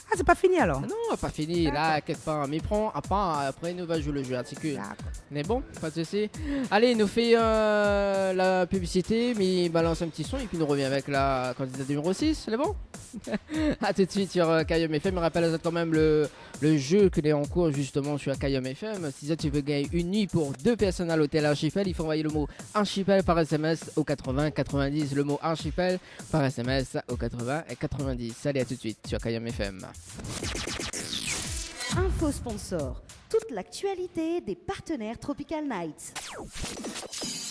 C: Ah, c'est pas fini alors?
A: Non, pas fini. Là, quelque part. Mais prends, après, nous va jouer le jeu articule.
C: D'accord.
A: Mais bon, pas de souci. Allez, il nous fait la publicité, mais il balance un petit son et puis il nous revient avec la candidate numéro 6. C'est bon? A tout de suite sur Kayom FM. Je rappelle quand même le jeu qui est en cours justement sur Kayom FM. Si tu veux gagner une nuit pour 2 personnes à l'hôtel Archipel, il faut envoyer le mot Archipel par SMS au 80 90. Le mot Archipel par SMS au 80 90. Allez, à tout de suite sur Kayom FM.
B: Info sponsor. Toute l'actualité des partenaires Tropical Nights.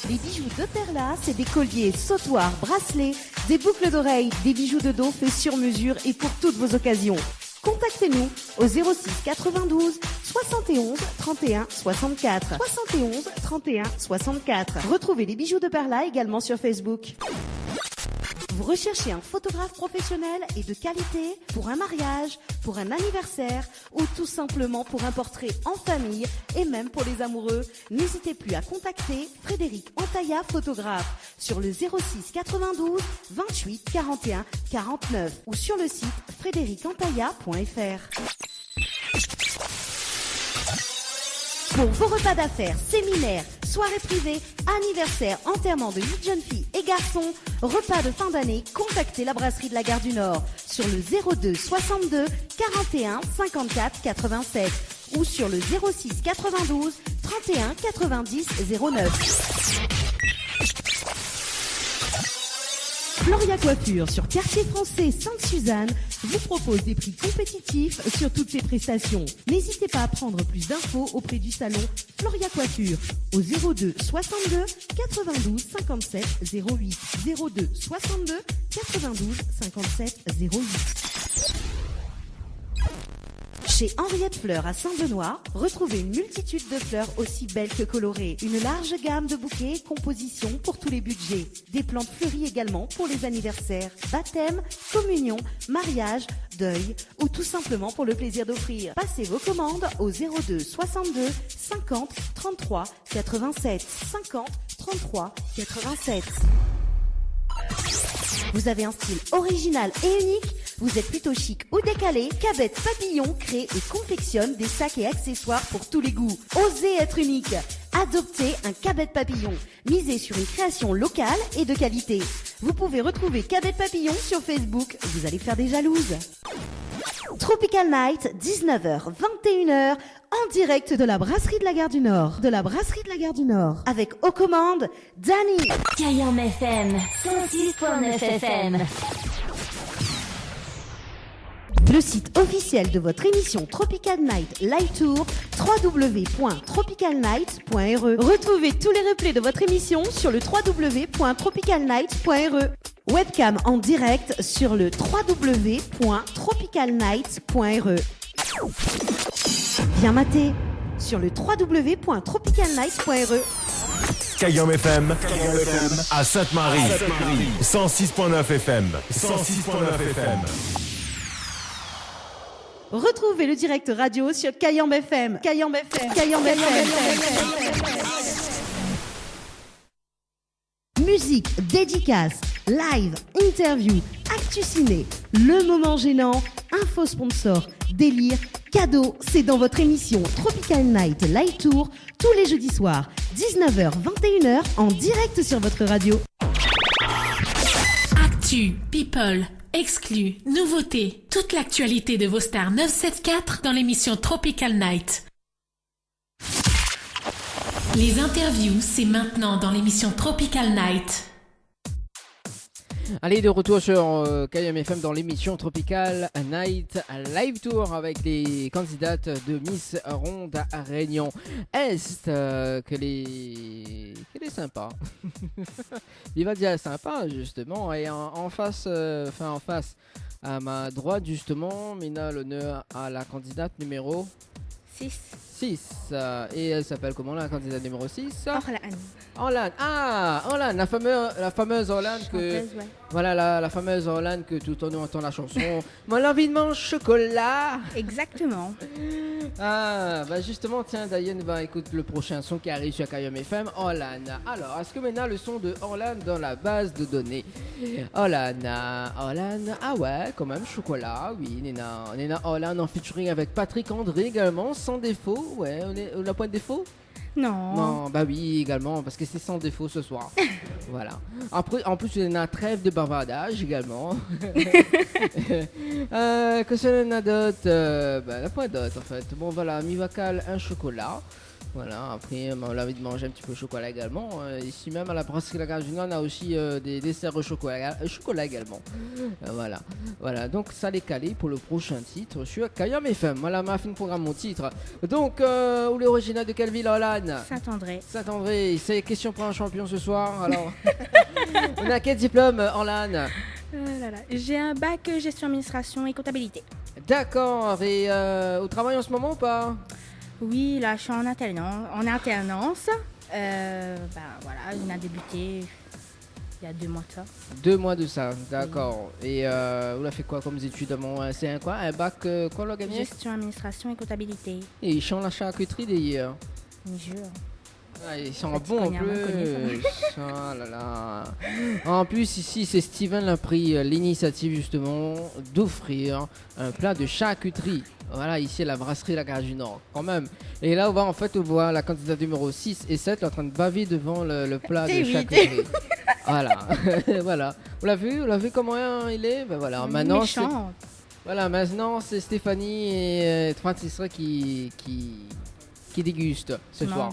B: Les bijoux de Perla, c'est des colliers, sautoirs, bracelets, des boucles d'oreilles, des bijoux de dos faits sur mesure et pour toutes vos occasions. Contactez-nous au 06 92 71 31 64. 71 31 64. Retrouvez les bijoux de Perla également sur Facebook. Vous recherchez un photographe professionnel et de qualité pour un mariage, pour un anniversaire ou tout simplement pour un portrait en famille et même pour les amoureux, n'hésitez plus à contacter Frédéric Antaya, photographe, sur le 06 92 28 41 49 ou sur le site frédéricantaya.fr. Pour vos repas d'affaires, séminaires, soirées privées, anniversaires, enterrements de 8 jeunes filles et garçons, repas de fin d'année, contactez la brasserie de la Gare du Nord sur le 02 62 41 54 87 ou sur le 06 92 31 90 09. Floria Coiffure sur Quartier Français Sainte-Suzanne vous propose des prix compétitifs sur toutes ses prestations. N'hésitez pas à prendre plus d'infos auprès du salon Floria Coiffure au 02 62 92 57 08 02 62 92 57 08. Chez Henriette Fleurs à Saint-Benoît, retrouvez une multitude de fleurs aussi belles que colorées. Une large gamme de bouquets et compositions pour tous les budgets. Des plantes fleuries également pour les anniversaires, baptêmes, communions, mariages, deuil ou tout simplement pour le plaisir d'offrir. Passez vos commandes au 02 62 50 33 87 50 33 87. Vous avez un style original et unique? Vous êtes plutôt chic ou décalé? Cabet Papillon crée et confectionne des sacs et accessoires pour tous les goûts. Osez être unique. Adoptez un Cabet Papillon. Misez sur une création locale et de qualité. Vous pouvez retrouver Cabet Papillon sur Facebook. Vous allez faire des jalouses. Tropical Night, 19h, 21h, en direct de la brasserie de la Gare du Nord. De la brasserie de la Gare du Nord. Avec aux commandes, Dani.
F: Kayom FM, 106.9 FM.
B: Le site officiel de votre émission Tropical Night Live Tour, www.tropicalnight.re. Retrouvez tous les replays de votre émission sur le www.tropicalnight.re. Webcam en direct sur le www.tropicalnight.re. Bien maté sur le www.tropicalnight.re.
G: Kayom FM à Sainte-Marie, 106.9 FM, 106.9 FM.
B: Retrouvez le direct radio sur Kayom FM. Kayom FM. Kayom FM. Musique, dédicace, live, interview, actu ciné, le moment gênant, info sponsor, délire, cadeau, c'est dans votre émission Tropical Night Live Tour tous les jeudis soirs, 19h, 21h en direct sur votre radio.
H: Actu, people, exclus, nouveautés, toute l'actualité de vos stars 974 dans l'émission Tropical Night. Les interviews, c'est maintenant dans l'émission Tropical Night.
A: Allez, de retour sur Kayom FM dans l'émission Tropical Night Live Tour avec les candidates de Miss Ronde à Réunion Est. Qu'elle est sympa. Il va dire sympa, justement. Et en face, à ma droite, justement, Mina l'honneur à la candidate numéro 6. Et elle s'appelle comment la candidate numéro 6? Hollande. Ah, Hollande, la fameuse Hollande que...
I: Chanteuse, ouais.
A: Voilà, la fameuse Hollande que tout le monde entend la chanson. Mon envie de manger chocolat.
I: Exactement.
A: Ah, bah justement, tiens, Diane va écouter le prochain son qui arrive sur Kayom FM, Hollande. Alors, est-ce que maintenant le son de Hollande dans la base de données? Hollande, ah ouais, quand même, chocolat, oui, Nena Hollande en featuring avec Patrick André également, sans défaut, ouais, on n'a pas de défaut?
I: Non.
A: Non, bah oui, également, parce que c'est sans défaut ce soir. Voilà. Après, en plus, il y a une trêve de bavardage également. Que c'est une d'autre la point d'autre en fait. Bon, voilà, Mivacal, un chocolat. Voilà, après, on a envie de manger un petit peu de chocolat également. Ici même à la brasserie La Gare du Nord, on a aussi des desserts au chocolat également. Voilà, donc ça l'est calé pour le prochain titre sur Kayom FM. Voilà, ma fin de programme, mon titre. Donc, où est originaire de quelle ville, Hollande?
I: Saint-André.
A: Saint-André, c'est question pour un champion ce soir. Alors, on a quel diplôme, Hollande?
I: J'ai un bac gestion administration et comptabilité.
A: D'accord, et au travail en ce moment ou pas?
I: Oui, là je suis en alternance. Voilà, on a débuté il y a 2 mois de ça.
A: 2 mois de ça, d'accord. Et vous avez fait quoi comme études? C'est un quoi? Un bac quoi l'a gagné?
I: Gestion administration et comptabilité.
A: Et ils chantent la charcuterie d'ailleurs.
I: Je jure.
A: Ah, ils sont bons en plus. Ah là là. En plus ici c'est Steven a pris l'initiative justement d'offrir un plat de charcuterie. Voilà, ici à la brasserie La Gare du Nord, quand même. Et là, on voit la candidate numéro 6 et 7 en train de baver devant le plat de charcuterie. Voilà. Voilà. Vous l'avez vu comment il est? Ben voilà. Maintenant, c'est Stéphanie et Francisca qui déguste ce soir.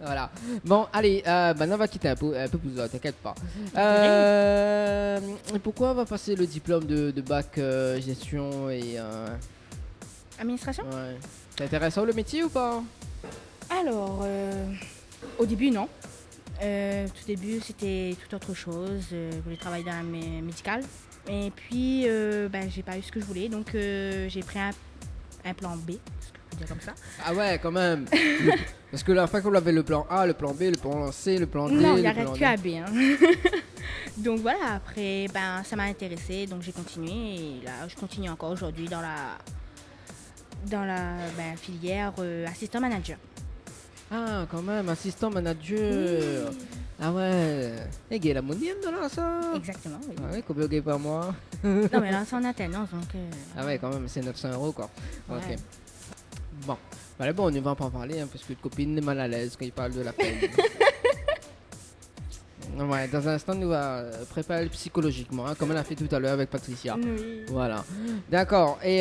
A: Voilà. Bon, allez, maintenant on va quitter un peu plus là, t'inquiète pas. Pourquoi on va passer le diplôme de bac gestion et...
I: Administration?
A: Ouais. C'est intéressant le métier ou pas?
I: Alors, au début, non. Tout début, c'était tout autre chose. Je voulais travailler dans la médicale. Et puis, j'ai pas eu ce que je voulais. Donc, j'ai pris un plan B, ce que je peux dire comme ça.
A: Ah ouais, quand même. Parce que la fois qu'on avait le plan A, le plan B, le plan C, le plan D...
I: Non, il n'y a rien que AB. Hein. Donc voilà, après, ça m'a intéressée. Donc, j'ai continué. Et là, je continue encore aujourd'hui dans la filière assistant manager.
A: Ah, quand même, assistant manager. Oui. Ah ouais. Et il y a la monnaie de là, ça?
I: Exactement, oui.
A: Ah ouais, combien par mois?
I: Non, mais là, c'est en alternance, donc...
A: Ah ouais, quand même, c'est 900 € quoi. Ouais. Ok. Bon. Voilà, bon, on ne va pas en parler, hein, parce que copine est mal à l'aise quand il parle de la peine. Ouais, dans un instant, nous va préparer psychologiquement, hein, comme elle a fait tout à l'heure avec Patricia.
I: Oui.
A: Voilà. D'accord. Et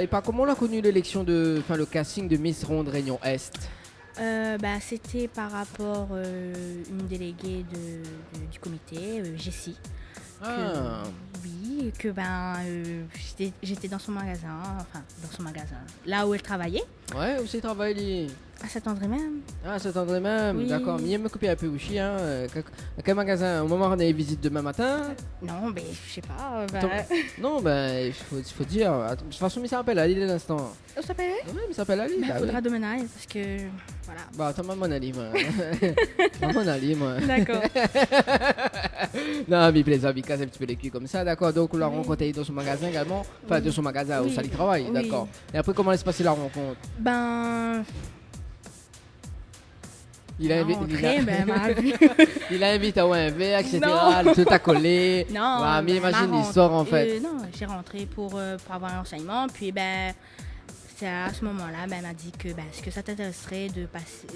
A: par comment on a connu l'élection le casting de Miss Ronde Réunion Est?
I: C'était par rapport à une déléguée du comité, Jessie. Oui, que j'étais dans son magasin, là où elle travaillait.
A: Ouais, où c'est travaillé?
I: À Saint-André même.
A: Ah, Saint-André même,
I: oui.
A: D'accord. Mais il me copier un peu aussi, hein. Quel magasin? Au moment où on a une visite demain matin?
I: Non, je sais pas.
A: Non, il faut dire. Attends, de toute façon, il s'appelle Ali dès l'instant.
I: Il s'appelle Ali?
A: Oui, il s'appelle Ali.
I: Il faudra demain aller parce que. Voilà.
A: Bah, attends, mon Ali, moi. Mon Ali, moi.
I: D'accord.
A: Non, mais il plaisir, il casse un petit peu les culs comme ça, d'accord. Donc, on l'a rencontré dans son magasin également. Enfin, de son magasin où ça y travaille, d'accord. Et après, comment s'est passée la rencontre? Il a invité à un verre, etc. Tout a collé.
I: Non,
A: ouais, mais imagine l'histoire en fait.
I: Non, j'ai rentré pour avoir un renseignement. Puis c'est à ce moment-là, elle m'a dit que est-ce que ça t'intéresserait de passer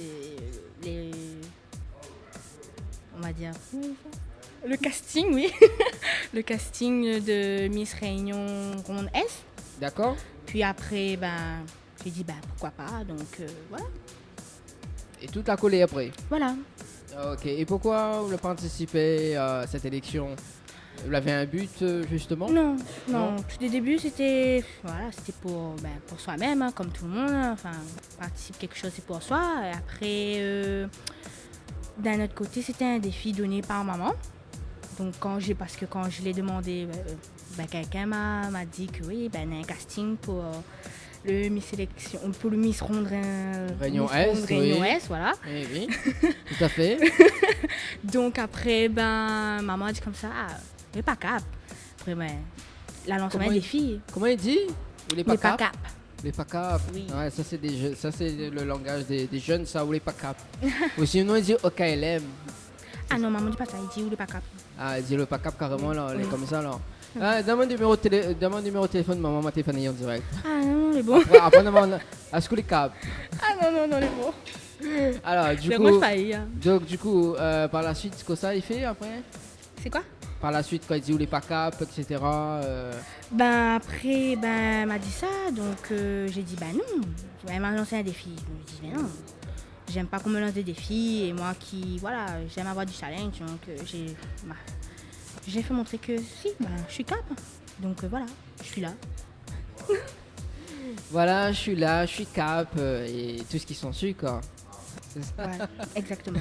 I: on va dire le casting, oui. Le casting de Miss Réunion Ronde S.
A: D'accord.
I: Puis après, j'ai dit pourquoi pas. Donc voilà.
A: Et tout a collé après.
I: Voilà.
A: Ok. Et pourquoi vous n'avez pas participé à cette élection? Vous avez un but justement?
I: Non. Tout au début c'était pour soi-même, hein, comme tout le monde. Enfin, participer quelque chose c'est pour soi. Et après, d'un autre côté, c'était un défi donné par maman. Donc quand je l'ai demandé, quelqu'un m'a dit que oui, il y a un casting pour le Miss Sélection, pour le Miss Ronde Réunion Est,
A: oui.
I: voilà.
A: Oui, tout à fait.
I: Donc après, maman a dit comme ça, les pas cap. Après, la lancement des filles.
A: Comment il dit? Ou les pas cap? Les pas cap.
I: Oui.
A: Ouais, ça c'est ça c'est le langage des jeunes, ça, ou les pas cap. Ou sinon il dit OKLM.
I: Ah non, maman dit pas ça, il dit ou les pas cap.
A: Ah, il dit le pas cap carrément là,
I: Oui.
A: comme ça là. Ah, donne-moi le numéro de téléphone, maman m'a téléphoné en direct.
I: Ah non, les bons.
A: Après demande à ce que les cap.
I: Ah non, les bons.
A: Alors, du
I: Les
A: coup.
I: grosses failles.
A: Donc, du coup, par la suite, ce que ça il fait après?
I: C'est quoi?
A: Par la suite, quand il dit où les pas cap, etc.
I: Après, elle m'a dit ça, donc j'ai dit non. Elle m'a lancé un défi. Je me dis, mais non. J'aime pas qu'on me lance des défis et moi j'aime avoir du challenge. Donc j'ai fait montrer que si, je suis cap. Donc voilà, je suis là.
A: Voilà, je suis là, je suis cap et tout ce qui s'ensuit, quoi. C'est ça?
I: Ouais, exactement.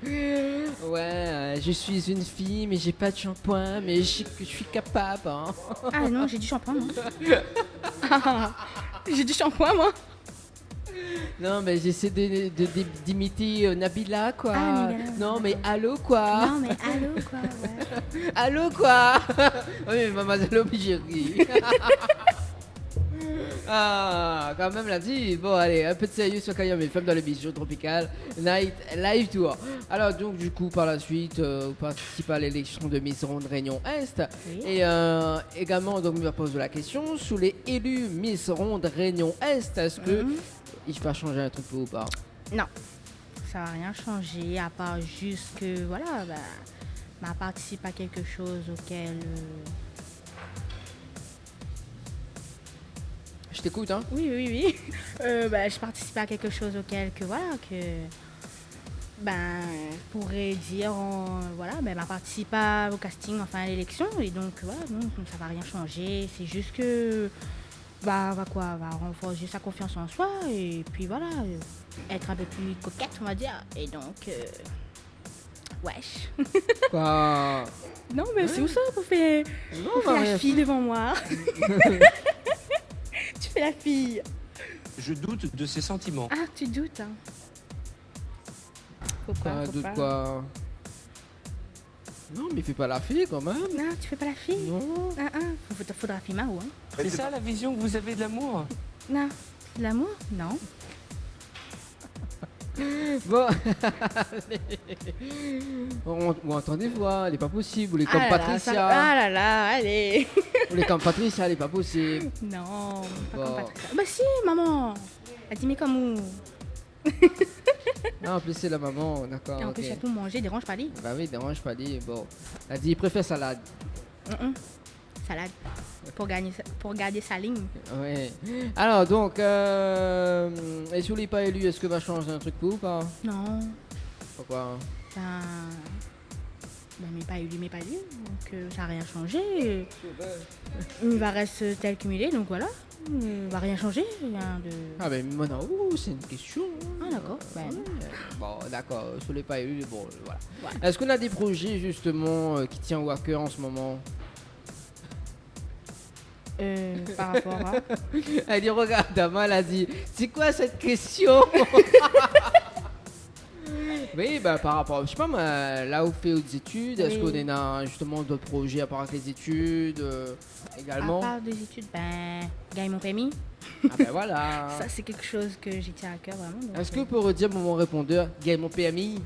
A: Ouais, je suis une fille, mais j'ai pas de shampoing, mais je suis capable. Hein.
I: Ah non, j'ai du shampoing, moi. J'ai du shampoing, moi.
A: Non, mais j'essaie d'imiter Nabila, quoi.
I: Ah, Nabila,
A: non, mais allô, quoi.
I: Non, mais allô, quoi. Ouais.
A: Allô, quoi. Oui, mais mademoiselle Obligérie. Ah, quand même l'a dit. Bon, allez, un peu de sérieux sur Kayam FM dans le bijou tropical Night Live Tour. Alors, donc, du coup, par la suite, vous participez à l'élection de Miss Ronde Réunion Est.
I: Oui.
A: Et également, donc, me pose la question sous les élus Miss Ronde Réunion Est, est-ce que il va changer un truc ou pas?
I: Non, ça va rien changer, à part juste que, voilà, m'a participe à quelque chose auquel...
A: Je t'écoute, hein.
I: Oui. Je participe à quelque chose auquel que je pourrais dire m'a participé au casting, enfin à l'élection, et donc voilà, donc ça va rien changer, c'est juste que va renforcer sa confiance en soi et puis voilà, être un peu plus coquette, on va dire, et donc wesh.
A: Quoi?
I: Non, mais c'est où ça pour faire la fille devant moi? Tu fais la fille.
D: Je doute de ses sentiments.
I: Ah, tu doutes, hein. Faut pas.
A: Doute quoi? Non, mais fais pas la fille quand même.
I: Non, tu fais pas la fille.
A: Non.
I: Faudra filmer ou hein.
D: C'est ça la vision que vous avez de l'amour?
I: Non. L'amour? Non.
A: Bon. Vous entendez voir, elle est pas possible. Vous les comme Patricia.
I: Ah là là, allez.
A: Vous les comme Patricia, elle est pas possible.
I: Non, pas
A: Bon.
I: comme Patricia. Bah si, maman. Elle dit mais comme où?
A: Non, en plus c'est la maman, d'accord.
I: Et en plus,
A: ok.
I: il y a tout manger, dérange pas lui.
A: Bah oui, dérange pas dit. Bon. Elle dit, il préfère salade.
I: Salade. Pour garder sa ligne.
A: Ouais. Alors donc, et si vous l'avez pas élu, est-ce que va changer un truc pour ou pas?
I: Non.
A: Pourquoi?
I: Mais pas élu. Donc ça n'a rien changé. Il va rester tel qu'il est, donc voilà. Il va rien changer. Rien de...
A: Ah ben maintenant, c'est une question.
I: Ah d'accord.
A: Bon, d'accord, si vous l'avez pas élu, bon, voilà.
I: Ouais.
A: Est-ce qu'on a des projets justement qui tiennent à cœur en ce moment?
I: Par rapport à...
A: Elle dit, regarde, Dama, elle a dit, c'est quoi cette question? Oui, bah par rapport, je sais pas, là où vous faites des études, est-ce qu'on a justement d'autres projets à part avec les études également?
I: À part des études, gagner mon permis.
A: Ah ben voilà.
I: Ça, c'est quelque chose que j'y tiens à cœur vraiment.
A: Est-ce que vous pouvez redire mon répondeur, gagne mon PMI?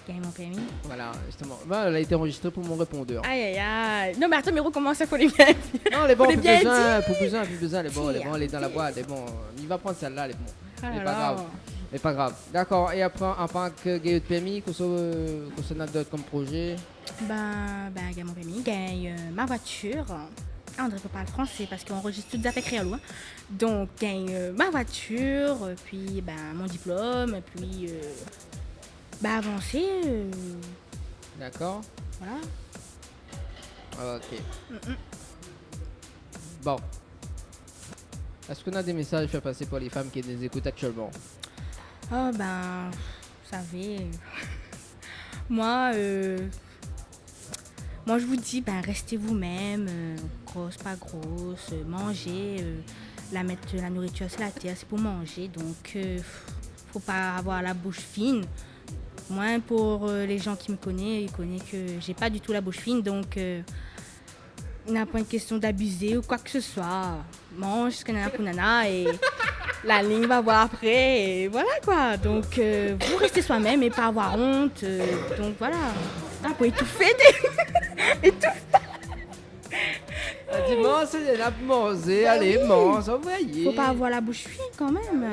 I: Gagner mon permis.
A: Voilà, justement. Bah, elle a été enregistrée pour mon répondeur.
I: Aïe. Non, mais attends, mais recommence, il faut les bien dire.
A: Non, elle est bon,
I: Faut les bien dire.
A: plus besoin, elle est bon, elle est dans la boîte, elle est bon. Il va prendre celle-là, elle est bon. Mais pas grave. Mais pas grave. D'accord, et après, en tant que gagne de permis, qu'est-ce qu'on a d'autre comme projet?
I: Gagne mon permis, gagne ma voiture. André peut parler français parce qu'on enregistre toutes les affaires créoles. Hein. Donc, gagne ma voiture, puis mon diplôme, puis avancer.
A: D'accord.
I: Voilà.
A: Ok. Bon. Est-ce qu'on a des messages à faire passer pour les femmes qui nous écoutent actuellement?
I: Oh vous savez, moi je vous dis, restez vous-même, grosse, pas grosse, mangez, la nourriture c'est la terre, c'est pour manger, donc faut pas avoir la bouche fine, Moins pour les gens qui me connaissent, ils connaissent que j'ai pas du tout la bouche fine, donc il n'y a pas une question d'abuser ou quoi que ce soit. Mange ce que nana pour nana et la ligne va voir après et voilà quoi. Donc vous restez soi-même et pas avoir honte. Donc voilà. Ah, pour étouffer étouffe.
A: Dimanche, c'est la manger, allez, mange, envoyez.
I: Faut pas avoir la bouche fine quand même.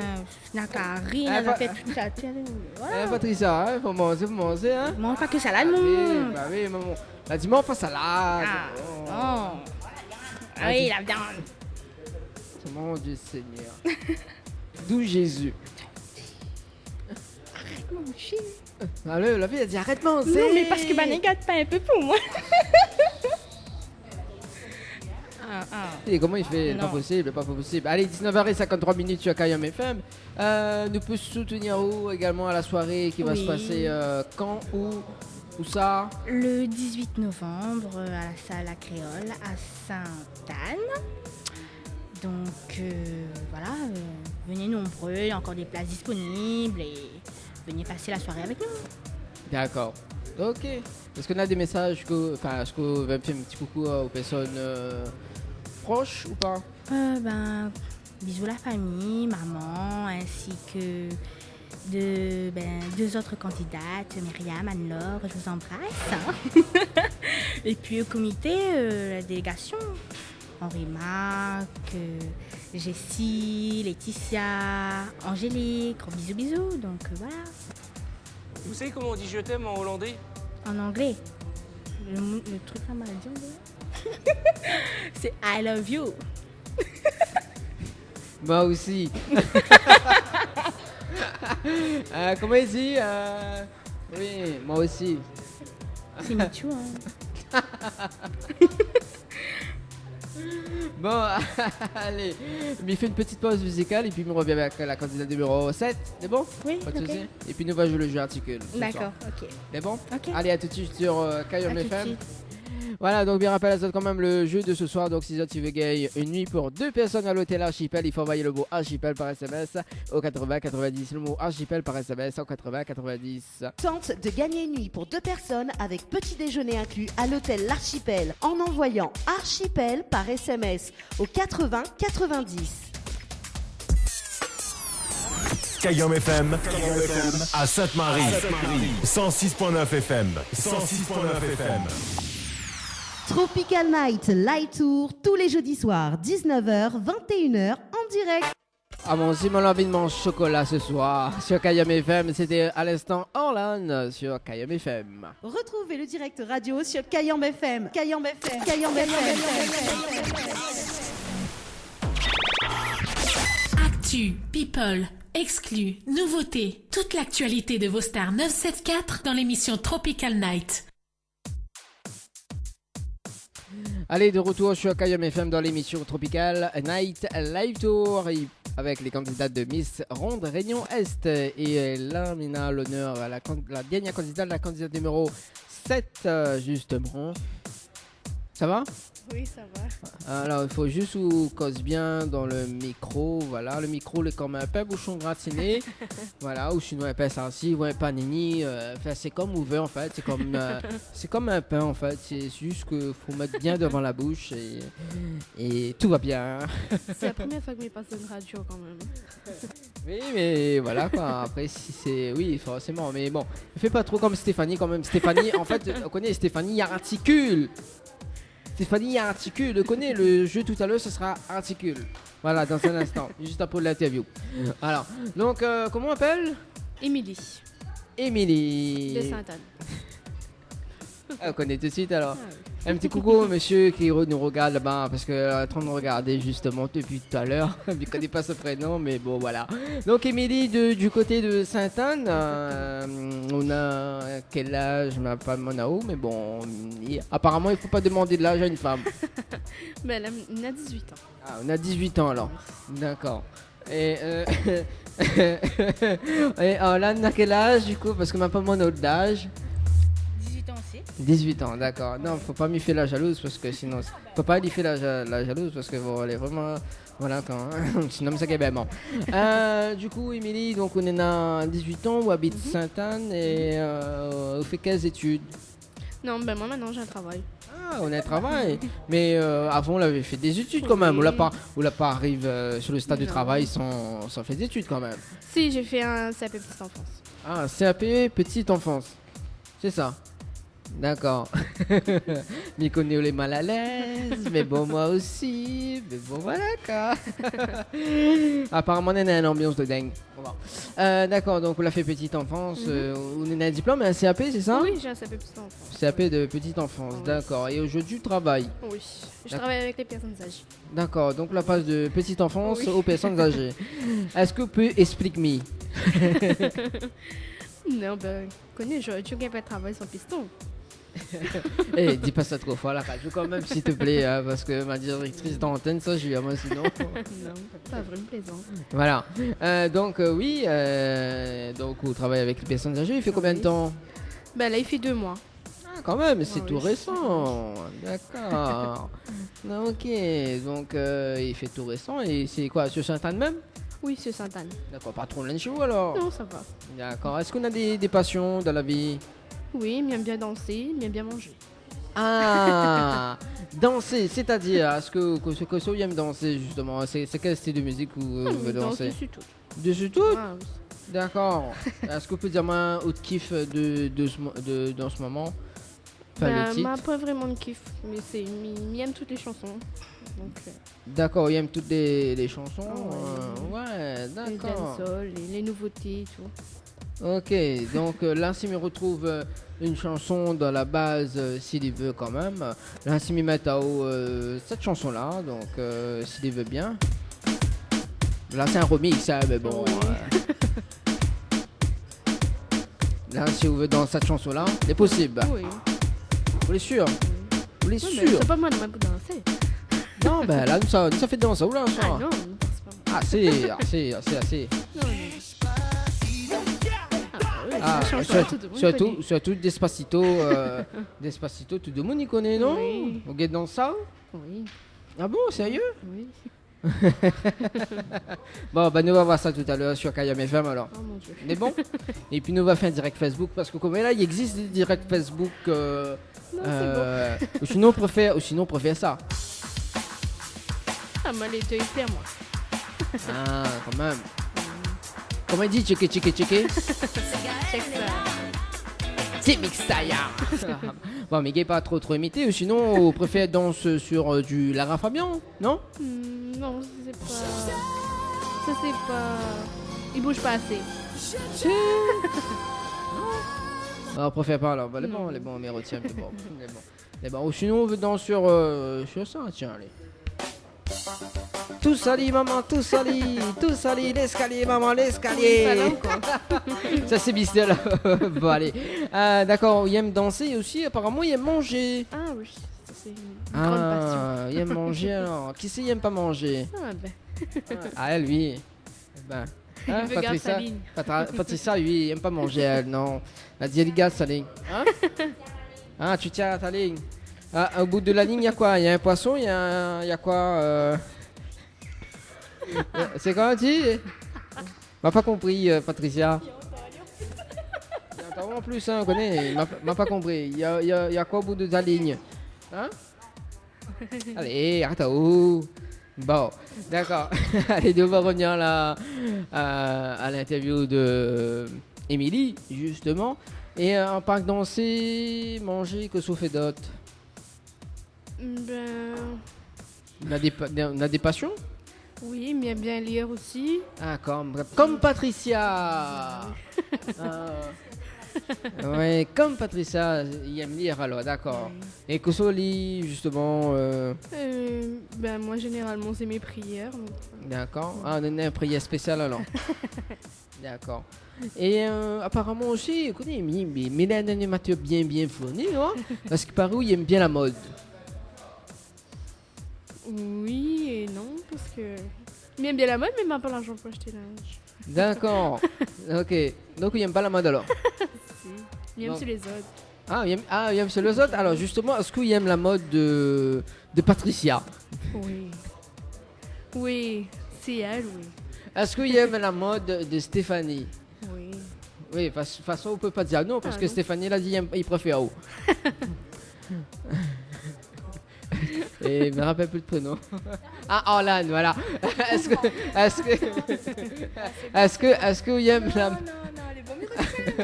I: N'a qu'à rire,
A: Ah,
I: n'a
A: pas-
I: fait toute la télé. Voilà.
A: Hein, Patricia, hein, faut manger, hein.
I: Mange pas que salade,
A: Oui,
I: mon.
A: bah oui, maman. La dimanche, pas salade.
I: Ah,
A: Oh.
I: non. Ah oui, la viande.
A: Mon Dieu Seigneur. D'où Jésus.
I: Mon chien.
A: Allez, la fille a dit arrête de manger.
I: Non, mais parce que bah, ne gâte pas un peu pour moi.
A: Et comment il fait?
I: Non.
A: Pas possible, pas possible. Allez, 19h53 sur KM FM. Nous pouvons soutenir où également à la soirée qui va
I: Oui.
A: se passer quand, où ça?
I: Le 18 novembre à la salle La Créole à Sainte-Anne. Donc voilà, venez nombreux, il y a encore des places disponibles et venez passer la soirée avec nous.
A: D'accord. Ok. Est-ce qu'on a des messages est-ce qu'on va faire un petit coucou aux personnes proches ou pas?
I: Bisous la famille, maman, ainsi que deux autres candidates, Myriam, Anne-Laure, je vous embrasse. Hein. Et puis au comité, la délégation, Henri Marc, Jessie, Laetitia, Angélique, gros bisous. Donc voilà,
D: Vous savez comment on dit je t'aime en hollandais?
I: en anglais. Le truc là m'a dit en anglais. C'est I love you.
A: Moi aussi. Comment il dit Oui, moi aussi.
I: C'est Michou, hein.
A: Bon, allez, il fait une petite pause musicale et puis on revient avec la candidate numéro 7. C'est bon?
I: Oui,
A: Pas de
I: ok.
A: souci. Et puis nous va jouer le jeu articule. ce soir.
I: D'accord, ok.
A: C'est bon?
I: Ok.
A: Allez, à tout de suite sur
I: À
A: KM
I: tout de
A: FM.
I: suite.
A: Voilà, donc bien rappel à ça quand même le jeu de ce soir. Donc si tu veux gagner une nuit pour 2 personnes à l'hôtel Archipel, il faut envoyer le mot Archipel par SMS au 80 90. Le mot Archipel par SMS au 80 90.
B: Tente de gagner une nuit pour 2 personnes avec petit déjeuner inclus à l'hôtel L'Archipel en envoyant Archipel par SMS au 80 90.
G: KM FM à Sainte-Marie. 106.9 FM. 106.9 FM.
B: Tropical Night Light Tour tous les jeudis soirs 19h 21h en direct.
A: Ah mon Simon l'environnement chocolat ce soir sur KM FM. C'était à l'instant Orlan sur KM FM.
B: Retrouvez le direct radio sur Kayam FM. Kayam FM. Kayam FM.
H: Actu, people, exclus, nouveautés, toute l'actualité de vos stars 974 dans l'émission Tropical Night.
A: Allez, de retour sur KM FM dans l'émission Tropical Night Live Tour avec les candidates de Miss Ronde Réunion Est. Et là, on a l'honneur à la dernière candidate, la candidate numéro 7, justement. Ça va?
J: Oui, ça va.
A: Alors, il faut juste vous cause bien dans le micro. Voilà, le micro est comme un pain bouchon gratiné. Voilà, ou sinon un pain sarci ou un panini. Enfin, c'est comme ouvert en fait. C'est comme un pain en fait. C'est juste qu'il faut mettre bien devant la bouche et tout va bien.
J: C'est la première fois que je passe une radio quand même.
A: Oui, mais voilà quoi. Après, si c'est. Oui, forcément. Mais bon, fais pas trop comme Stéphanie quand même. Stéphanie, en fait, on connaît Stéphanie articule. Stéphanie articule, connaît le jeu tout à l'heure, ce sera articule. Voilà, dans un instant, juste après l'interview. Alors, donc, comment on appelle?
J: Émilie.
A: Émilie.
J: De Sainte-Anne.
A: On connaît tout de suite alors. Un petit coucou au monsieur qui nous regarde là-bas parce qu'elle est en train de regarder justement depuis tout à l'heure. Je ne connais pas ce prénom, mais bon voilà. Donc Émilie du côté de Sainte-Anne, on a quel âge? Je ne sais pas mon âge, mais bon, apparemment il ne faut pas demander de l'âge à une femme.
J: Mais elle a 18 ans.
A: Ah, on a 18 ans alors. D'accord. Et et là, on a quel âge du coup? Parce que ma pas mon autre d'âge.
I: 18 ans aussi.
A: 18 ans, d'accord. Non, faut pas m'y faire la jalouse parce que sinon. Faut pas lui faire la jalouse parce que bon, elle est vraiment. Voilà, quand. Sinon, ça bien bon. Du coup, Émilie, donc on est à 18 ans, on habite Sainte-Anne et on fait quelles études?
J: Non, ben moi maintenant j'ai un travail.
A: Ah, on a un travail. Mais avant, on avait fait des études quand même.
J: Oui.
A: On l'a pas arrive sur le stade du
J: Non.
A: travail sans faire des études quand même.
J: Si, j'ai fait un CAP petite enfance.
A: Ah, CAP petite enfance. C'est ça. D'accord. Mais qu'on est les mal à l'aise. Mais bon, moi aussi. Mais bon, voilà quoi. Apparemment, on a une ambiance de dingue. Bon. D'accord, donc on l'a fait petite enfance. On a un diplôme et un CAP, c'est ça?
J: Oui, j'ai un CAP petite enfance.
A: CAP de petite enfance,
J: Oui.
A: d'accord. Et aujourd'hui, tu travailles?
J: Oui, je travaille avec les personnes âgées.
A: D'accord, donc la passe de petite enfance
J: Oui.
A: aux personnes âgées. Est-ce que vous pouvez expliquer
J: Non, ben, connais, j'aurais dû gagner pas de travail sans piston.
A: Eh, dis pas ça trop fort à la radio quand même, s'il te plaît, hein, parce que ma directrice d'antenne, ça, je lui à moi sinon.
J: Non, pas vraiment plaisant.
A: Voilà. Donc, oui, donc vous travaillez avec les personnes âgées, il fait combien de temps?
J: Ben là, il fait 2 mois.
A: Ah, quand même, c'est
J: Ah
A: tout
J: oui.
A: récent. D'accord. Ok, donc il fait tout récent et c'est quoi, sur Sainte-Anne même?
J: Oui, c'est Sainte-Anne.
A: D'accord, pas trop loin de chez vous alors?
J: Non, ça va.
A: D'accord. Est-ce qu'on a des passions dans la vie?
J: Oui, il aime bien danser, il aime bien manger.
A: Ah, danser, c'est-à-dire, est-ce que vous aime danser justement? C'est quel style de musique vous
J: Il danse
A: dansez?
J: dessus tout.
A: Dessus tout?
J: Ah, oui.
A: D'accord. Est-ce que vous pouvez dire moi un autre kiff dans ce moment? Enfin,
J: Ben,
A: le titre.
J: m'a pas vraiment de kiff, mais il aime toutes les chansons. Donc,
A: D'accord, il aime toutes les chansons.
J: Ah
A: Ouais,
J: les
A: d'accord.
J: dancehall, les nouveautés et tout.
A: Ok, donc là, si me retrouve une chanson dans la base, s'il veut quand même. Là, si me met à haut cette chanson-là, donc s'il veut bien. Là, c'est un remix, hein, mais bon.
J: Oui.
A: Là, si vous voulez dans cette chanson-là, c'est possible.
J: Oui.
A: Vous êtes sûr? Vous êtes
J: Oui, mais
A: sûr?
J: c'est pas moi de m'avoir dansé.
A: Non, ben là, ça fait danser. Oula, ça.
J: Ah non, ne pense pas.
A: Assez.
J: Non, non.
A: Ah,
J: Ça change pas, tout le monde connaît.
A: surtout Despacito. Despacito, tout le monde y connaît, non?
J: Oui.
A: Vous êtes dans ça?
J: Oui,
A: Ah bon, sérieux?
J: oui.
A: Bon, bah nous va voir ça tout à l'heure sur Kayam FM alors.
J: Oh mon dieu.
A: On est bon? Et puis nous va faire un direct Facebook parce que comme là il existe des directs Facebook. Ou sinon on préfère ça.
J: Ah, moi, les deux hyper, moi.
A: Ah, quand même. Comment il dit checker?
J: Check ça.
A: C'est Mixtaya. Bon, mais il n'est pas trop imité ou sinon on préfère danse sur du Lara Fabian, non?
J: Non, c'est pas. Ça, c'est pas. Il bouge pas assez.
A: Ah, on préfère pas alors. Bah, les bons, on les retient. Mais bon, les bons. Ou sinon on veut danser sur ça, tiens, allez. Tout sali, maman, tout sali, l'escalier, maman, l'escalier.
J: Salon, quoi.
A: Ça c'est Bistel. Bon, allez. D'accord, il aime danser aussi, apparemment il aime manger.
J: Ah oui, ça, c'est une grande passion.
A: Il aime manger alors. Qui c'est, il aime pas manger?
J: Ah, ben.
A: Ah, lui. Ben. Hein,
J: Il veut garder sa ligne.
A: Patricia, lui, il aime pas manger, elle, non. Elle dit, regarde sa ligne. Hein? Ah, tu tiens à ta ligne. Ah, au bout de la ligne, il y a quoi? Il y a un poisson, il y a quoi C'est quoi, tu m'a pas compris, Patricia. En plus, hein, on connaît, m'a pas compris. Il y a quoi au bout de ta ligne? Hein? Allez, arrête où? Bon, d'accord. Allez, on va revenir là à l'interview de Émilie, justement. Et en parc danser, manger, que ça fait d'autre?
J: Ben.
A: On a des passions?
J: Oui, mais il aime bien lire aussi.
A: Ah, comme Patricia. Ouais, comme Patricia, il aime lire alors, d'accord. Et que ça lit, justement.
J: Ben, moi, généralement, c'est mes prières. Donc...
A: D'accord. Ah, on a une prière spéciale alors. D'accord. Et apparemment aussi, écoutez, mais il est un animateur bien fourni, non? Parce que par où il aime bien la mode.
J: Oui et non, parce que. Il aime bien la mode, mais il m'a pas l'argent pour acheter linge.
A: D'accord. Ok. Donc il aime pas la mode alors.
J: Si. Il aime
A: Non.
J: aussi les autres.
A: il aime les autres. Alors justement, est-ce qu'il aime la mode de Patricia?
J: Oui. Oui, c'est elle, oui.
A: Est-ce qu'il aime la mode de Stéphanie?
J: Oui.
A: Oui, de toute façon, on peut pas dire non, parce que
J: non.
A: Stéphanie l'a dit, il préfère où. Et je me rappelle plus le prénom. Ah, Orlane, voilà. Est-ce que il aime la...
I: Non, les bons, mais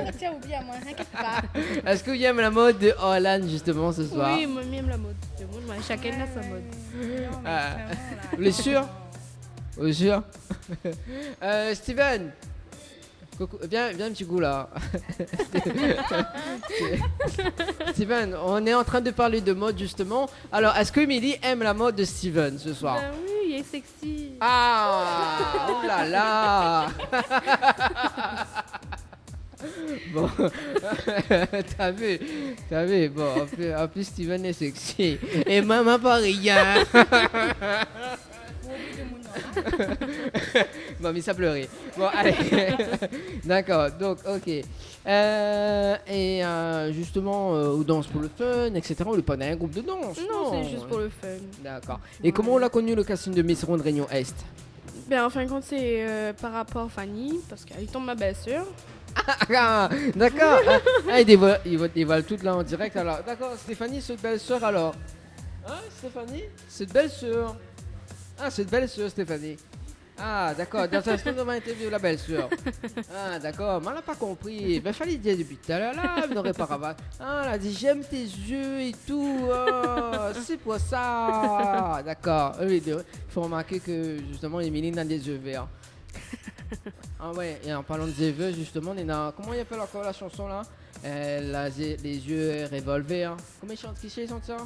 I: retiens, oublie à moi, t'inquiète pas.
A: Est-ce qu'il aime la mode de Orlane justement ce soir?
J: Oui, moi j'aime la mode. Chacun a sa mode.
A: Vous êtes sûr? Vous êtes sûr? Steven, coucou, viens un petit coup là. Steven, on est en train de parler de mode justement. Alors, est-ce que Emily aime la mode de Steven ce soir?
J: Ben oui, il est sexy.
A: Ah, oh là là. Bon, t'as vu, bon, en plus Steven est sexy. Et maman pas rien. Bon, mais ça pleurait. Bon, allez. D'accord, donc, ok. Justement, on danse pour le fun, etc. On n'est pas dans un groupe de danse.
J: Non, c'est juste pour le fun.
A: D'accord. Et comment on a connu le casting de Miss Ronde Réunion Est?
J: Ben, en fin de compte, c'est par rapport à Fanny, parce qu'elle tombe ma belle-sœur.
A: Ah, d'accord. Il dévoile tout là en direct. Alors, d'accord, Stéphanie, cette belle-sœur alors. Hein, Stéphanie? Cette belle-sœur. Ah, cette belle-sœur, Stéphanie. Ah, d'accord. Dans un instant, on va interviewer la belle-sœur. Ah, d'accord. Mais elle n'a pas compris. Ben, fallait dire depuis tout à l'heure. Là, elle n'aurait pas rabat. Ah, elle a dit j'aime tes yeux et tout. Oh, c'est pour ça. D'accord. Oui, il faut remarquer que justement, Émilie a des yeux verts. Ah ouais, et en parlant de yeux, justement, comment il appelle encore la chanson là? Elle a les yeux revolver. Comment il chante? Qui chante ça?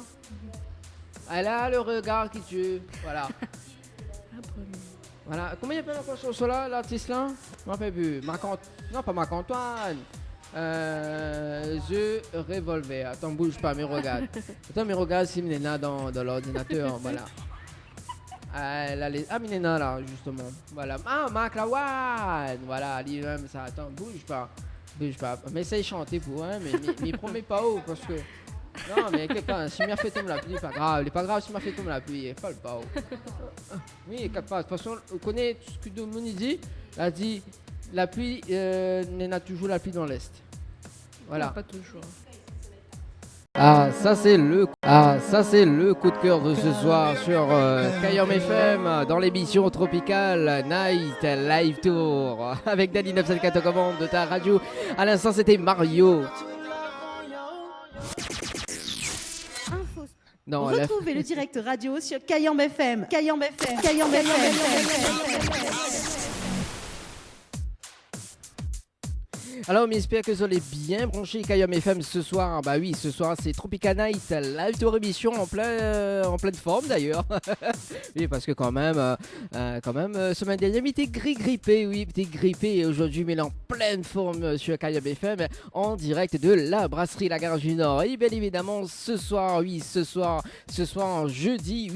A: Elle a le regard qui tue. Voilà. Voilà. Comment il appelle encore la chanson là, l'artiste là? Je ne me rappelle plus. Non, pas Marc-Antoine. Yeux revolver. Attends, bouge pas, mais regarde. Attends, mais regarde si Milena dans l'ordinateur. Voilà. Elle a les... Ah, Milena là, justement. Voilà. Ah, Marc Lawan. Voilà, lui-même ça. Attends, bouge pas. Mais essaye de chanter pour un, mais promets pas haut parce que. Non, mais quelqu'un, si m'a fait tomber la pluie, pas grave. Il est pas grave si m'a fait tomber la pluie. Pas le pas haut. Oui, de toute façon, on connaît tout ce que Dominique dit. Elle a dit la pluie, n'a toujours la pluie dans l'Est. Voilà.
J: Non, pas toujours.
A: Ah, ça c'est le coup de cœur de ce soir sur Kayom FM dans l'émission Tropical Night Live Tour avec Dani 974 commande de ta radio. À l'instant, c'était Mario. Non,
B: retrouvez le direct radio sur Kayom FM. Kayom FM. Kayom FM.
A: Alors, on espère que vous allez bien brancher Kayom FM ce soir. Bah oui, ce soir c'est Tropical Night, live tour émission en pleine forme d'ailleurs. Oui, parce que quand même, semaine dernière, mais t'es grippé, oui, t'es grippé. Et aujourd'hui, mais en pleine forme sur Kayom FM, en direct de la brasserie La Gare du Nord. Et bien évidemment, ce soir, jeudi,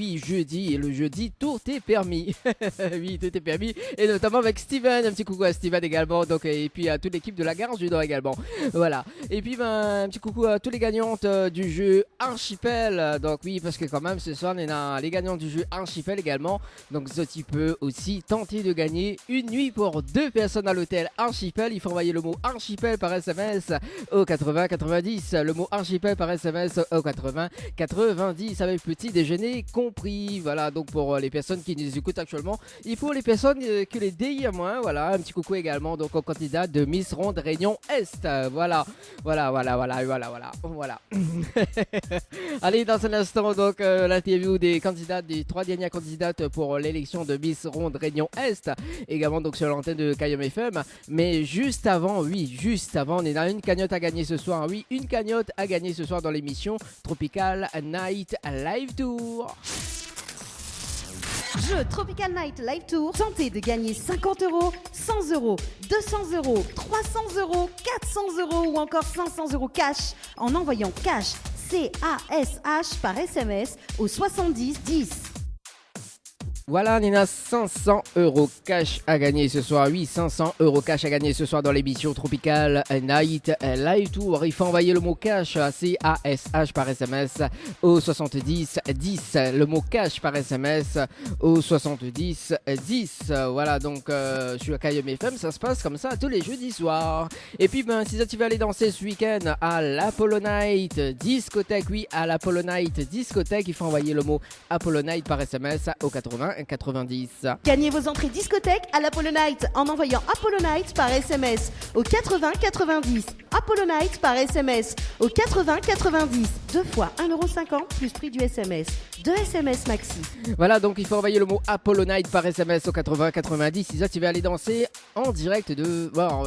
A: et le jeudi, tout est permis. Oui, tout est permis. Et notamment avec Steven, un petit coucou à Steven également. Donc, et puis à toute l'équipe de La Gare du Nord également. Voilà. Et puis un petit coucou à tous les gagnantes du jeu Archipel. Donc oui, parce que quand même ce soir on a les gagnants du jeu Archipel également. Donc tu peux aussi tenter de gagner une nuit pour 2 personnes à l'hôtel Archipel. Il faut envoyer le mot Archipel par SMS au 80 90. Le mot Archipel par SMS au 80 90 avec petit déjeuner compris. Voilà, donc pour les personnes qui nous écoutent actuellement, il faut les personnes que les DI à moins. Voilà, un petit coucou également donc au candidat de Miss Ronde Réunion Est. Voilà. Allez, dans un instant, donc, l'interview des candidates, des 3 dernières candidates pour l'élection de Miss Ronde Réunion Est. Également, donc, sur l'antenne de Kayom FM. Mais juste avant, on est dans une cagnotte à gagner ce soir. Oui, une cagnotte à gagner ce soir dans l'émission Tropical Night Live Tour.
B: Jeu Tropical Night Live Tour. Tentez de gagner 50 €, 100 €, 200 €, 300 €, 400 € ou encore 500 € cash en envoyant cash CASH par SMS au 70 10.
A: Voilà, on a 500 € cash à gagner ce soir. Oui, 500 € cash à gagner ce soir dans l'émission Tropical Night Live Tour. Il faut envoyer le mot cash, C-A-S-H par SMS au 70 10. Le mot cash par SMS au 70 10. Voilà, donc sur KM FM, ça se passe comme ça tous les jeudis soirs. Et puis, si ça tu veux aller danser ce week-end à l'Apollo Night Discothèque, oui, à l'Apollo Night Discothèque, il faut envoyer le mot Apollo Night par SMS au 80 90.
B: Gagnez vos entrées discothèque à l'Apollo Night en envoyant Apollo Night par SMS au 80 90. Apollo Night par SMS au 80 90. 2 fois 1,50€ plus prix du SMS. 2 SMS maxi.
A: Voilà, donc il faut envoyer le mot Apollo Night par SMS au 80 90. Si ça tu veux aller danser en direct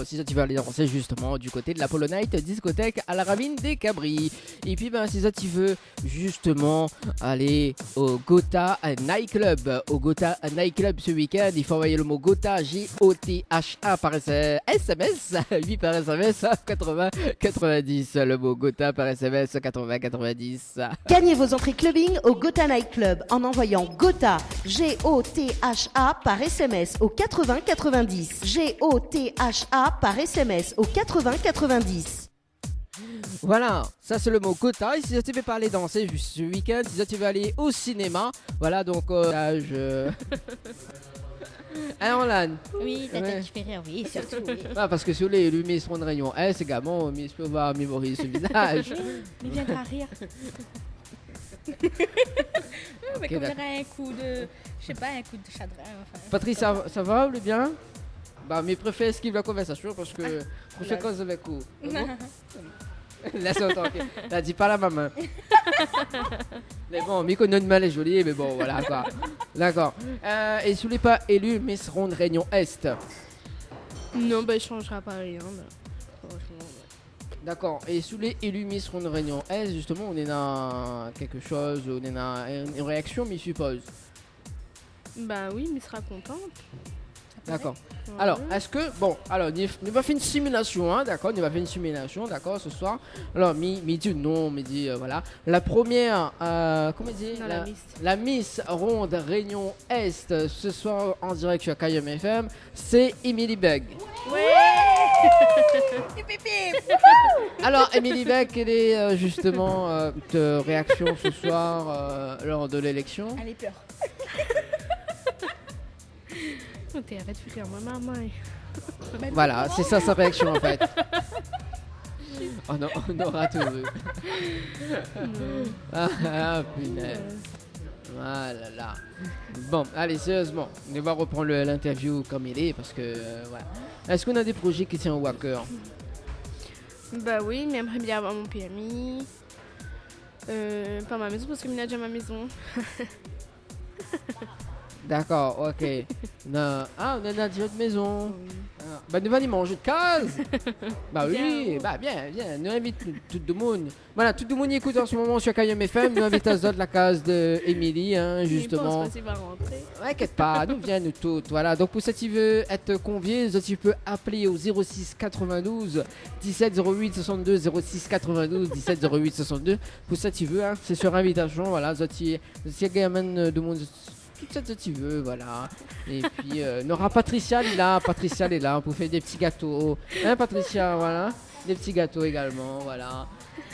A: si ça tu veux aller danser justement du côté de l'Apollo Night Discothèque à la Ravine des Cabris. Et puis si ça tu veux justement aller au Gotha Night Club. Au Gotha Night Club ce week-end, il faut envoyer le mot Gotha, G-O-T-H-A par SMS, 8 par SMS, 80 90. Le mot Gotha par SMS, 80 90.
B: Gagnez vos entrées clubbing au Gotha Night Club en envoyant Gotha, G-O-T-H-A par SMS au 80 90. G-O-T-H-A par SMS au 80 90.
A: Voilà, ça c'est le mot Gotha. Et si tu veux pas aller danser ce week-end, si tu veux aller au cinéma, voilà donc hein, Lan?
I: Oui, t'as tu fais rire, oui, surtout. Oui.
A: Ah, parce que sur les lumières seront de rayon S également, mais je peux voir mémoriser ce visage.
I: Il viendra rire. Mais comme dirait un coup de, je sais pas, un coup de chagrin. Enfin,
A: Patrice, ça va ou bien? Mais préfère esquive la conversation parce que prochaine cause avec vous. Laisse-moi tranquille. Là, dis pas la maman. Mais bon, Mykonos mal est joli, mais bon, voilà quoi. D'accord. Et si vous n'êtes pas élu Miss Ronde Réunion Est?
J: Non, il changera pas rien. Franchement,
A: D'accord. Et si vous êtes élu Miss Ronde Réunion Est, justement, on est dans quelque chose, on est dans une réaction, mais je suppose.
J: Bah oui, mais il sera contente.
A: D'accord. Alors, est-ce que... Bon, alors, on va faire une simulation, hein, d'accord? On va faire une simulation, d'accord, ce soir. Alors, midi, non, midi, voilà. La première, comment dire? La Miss Ronde Réunion Est, ce soir, en direct sur KM FM, c'est Emily Beg.
I: Ouais.
A: Alors, Emily Beg, quelle est justement de réaction ce soir lors de l'élection?
I: Elle est peur.
J: Arrête de faire ma maman.
A: Voilà, c'est ça sa réaction en fait. Oh non, on aura tout vu. Ah punaise. Ah là là. Bon, allez, sérieusement, on va reprendre l'interview comme il est parce que voilà. Est-ce qu'on a des projets qui tiennent au cœur?
J: Bah oui, mais j'aimerais bien avoir mon permis. Pas ma maison parce que j'ai déjà ma maison.
A: D'accord, ok. Non. Ah, on a déjà de maison. Bah, nous allons manger de case. Bah oui, bah bien. Nous invitons tout le monde. Voilà, tout le monde y écoute en ce moment sur KM FM. Nous invitons à la case d'Emilie, hein, justement.
J: Il va rentrer.
A: T'inquiète pas, nous viens nous toutes. Voilà, donc pour ça, tu veux être convié, tu peux appeler au 06 92 17 08 62 06 92 17 08 62. Pour ça, tu veux, hein, c'est sur invitation. Voilà, tu gamin de monde. Tout ça que tu veux, voilà. Et puis, Nora Patricia est là, pour faire des petits gâteaux. Hein, Patricia, voilà. Des petits gâteaux également, voilà.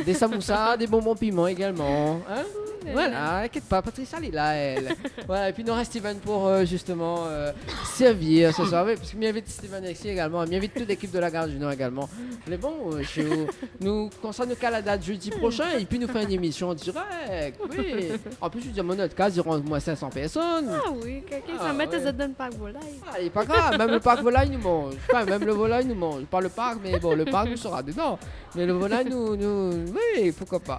A: Des samoussas, des bonbons piments également. Hein? Voilà, t'inquiète pas, Patricia elle est là, elle. Voilà, et puis il nous reste Steven pour justement servir ce soir. Oui, parce qu'il m'invite Steven Alexis également, il m'invite toute l'équipe de la Gare du Nord également. Mais bon, nous, quand ça nous cale la date jeudi prochain, et puis nous fait une émission en direct. Oui. En plus, je dis à mon autre cas, il y aura au moins 500 personnes.
J: Ah oui, quelqu'un ça met ça donne pas volaille.
A: Ah, il est pas grave, même le parc volaille nous mange. Enfin, même le volaille nous mange. Pas le parc, mais bon, le parc nous sera dedans. Mais le volaille nous... Oui, pourquoi pas.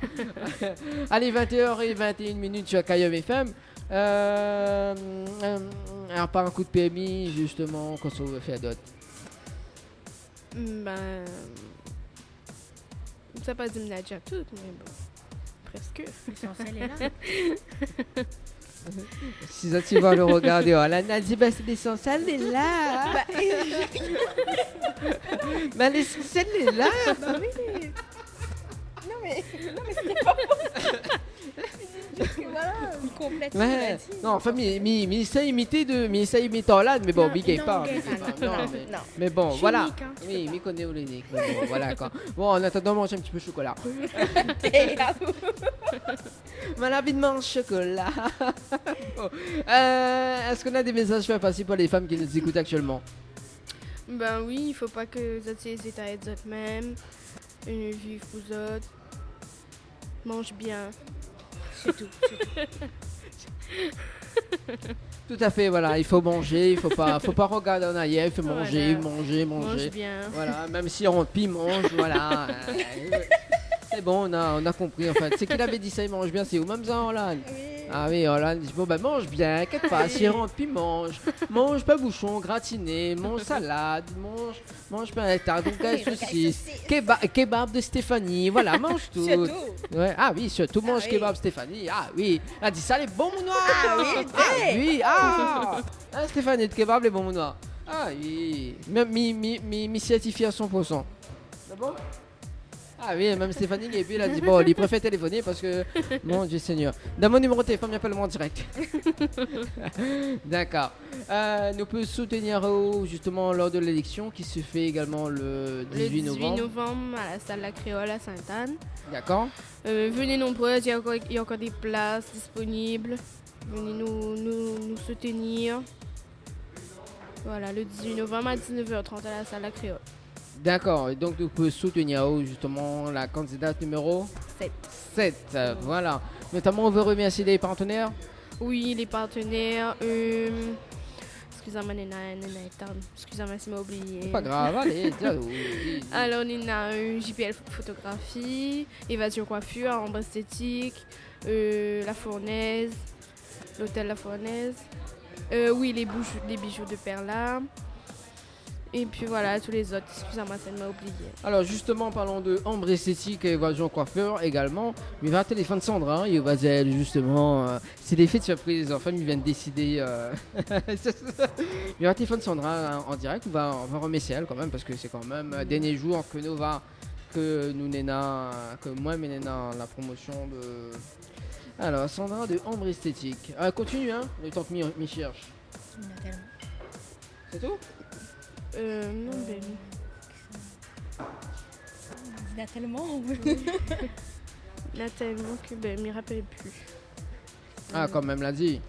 A: Allez, 20h21 sur KM FM. Alors, pas un coup de PMI, justement, quand on veut faire d'autres.
J: Ben... Ça passe de ménage à tout, mais bon... Presque.
I: L'essentiel est là.
A: Si ça, tu vas le regarder, oh, la Nadia, ben, c'est l'essentiel est là. Ben, l'essentiel est là.
I: Bah oui. Non mais c'est pas Voilà, une complète.
A: Ouais. Non, enfin, mais ça imité Hollande, mais bon,
I: Non,
A: big gay
I: non,
A: pas.
I: gay,
A: Mais
I: ça,
A: bon,
I: non,
A: mais-
I: non.
A: Mais bon,
I: Je suis
A: voilà.
I: unique, hein,
A: Oui, mais connaît ou l'unique. Mais bon, voilà quoi. Bon, en attendant, mange un petit peu de chocolat. Malheureusement, chocolat. Bon. Est-ce qu'on a des messages faits passer pour les femmes qui nous écoutent actuellement?
J: Ben oui, il faut pas que vous essayez d'être eux-mêmes. Une vie vous autres. Mange bien.
I: C'est tout.
A: Tout à fait, voilà. Il faut manger, il faut pas regarder en arrière, il faut manger,
J: Voilà.
A: manger.
J: Mange bien.
A: Voilà, même si on pille, mange, voilà. C'est bon, on a compris en fait. C'est qu'il avait dit ça, il mange bien, c'est où même ça, Hollande? Ah oui, Hollande dit bon, bah mange bien, inquiète pas, s'il rentre, puis mange. Mange pas bouchon, gratiné, mange salade, mange pain tarte, donc saucisse, kebab de Stéphanie, voilà, mange tout.
I: Surtout.
A: Ouais, ah oui, surtout mange
I: oui.
A: kebab Stéphanie, ah oui. Elle a dit ça, les bons mounoirs.
I: Ah oui,
A: oui, ah, Stéphanie, de kebab, les bons mounoirs. Ah oui, même mi certifié à 100%. C'est bon? Ah oui, même Stéphanie, et puis elle a dit bon, il préfère téléphoner parce que, mon Dieu Seigneur. Dans mon numéro de téléphone, appelle-moi en direct. D'accord. Nous pouvons soutenir justement lors de l'élection qui se fait également le 18 novembre.
J: Le 18 novembre à la salle La Créole à Sainte-Anne.
A: D'accord.
J: Venez nombreux, il y a encore des places disponibles. Venez nous soutenir. Voilà, le 18 novembre à 19h30 à la salle La Créole.
A: D'accord, et donc nous pouvons soutenir justement la candidate numéro 7. Voilà. Notamment, on veut remercier les partenaires.
J: Oui, les partenaires. Excusez-moi, excusez-moi si m'a oublié.
A: Pas grave, allez, dis.
J: Alors, on a JPL Photographie, Évasion Coiffure, Ambre Esthétique, La Fournaise, l'hôtel La Fournaise. Oui, les bijoux de Perla. Et puis voilà, tous les autres. Excusez-moi, ça m'a oublié.
A: Alors justement, parlons de Ambre Esthétique et Évasion Coiffeur également. Il va téléphoner Sandra, il va dire justement, c'est des faits de surprise, les enfants ils viennent décider. Il va téléphoner Sandra en direct, on va remercier elle quand même, parce que c'est quand même dernier jour que moi et Néna, la promotion de... Alors, Sandra de Ambre Esthétique. Continue, hein, le temps que m'y cherche. C'est tout?
J: Non, ben.
I: Il y en a tellement.
J: Il y en a tellement que ben, je m'y rappelle plus.
A: Ah, quand même l'a dit.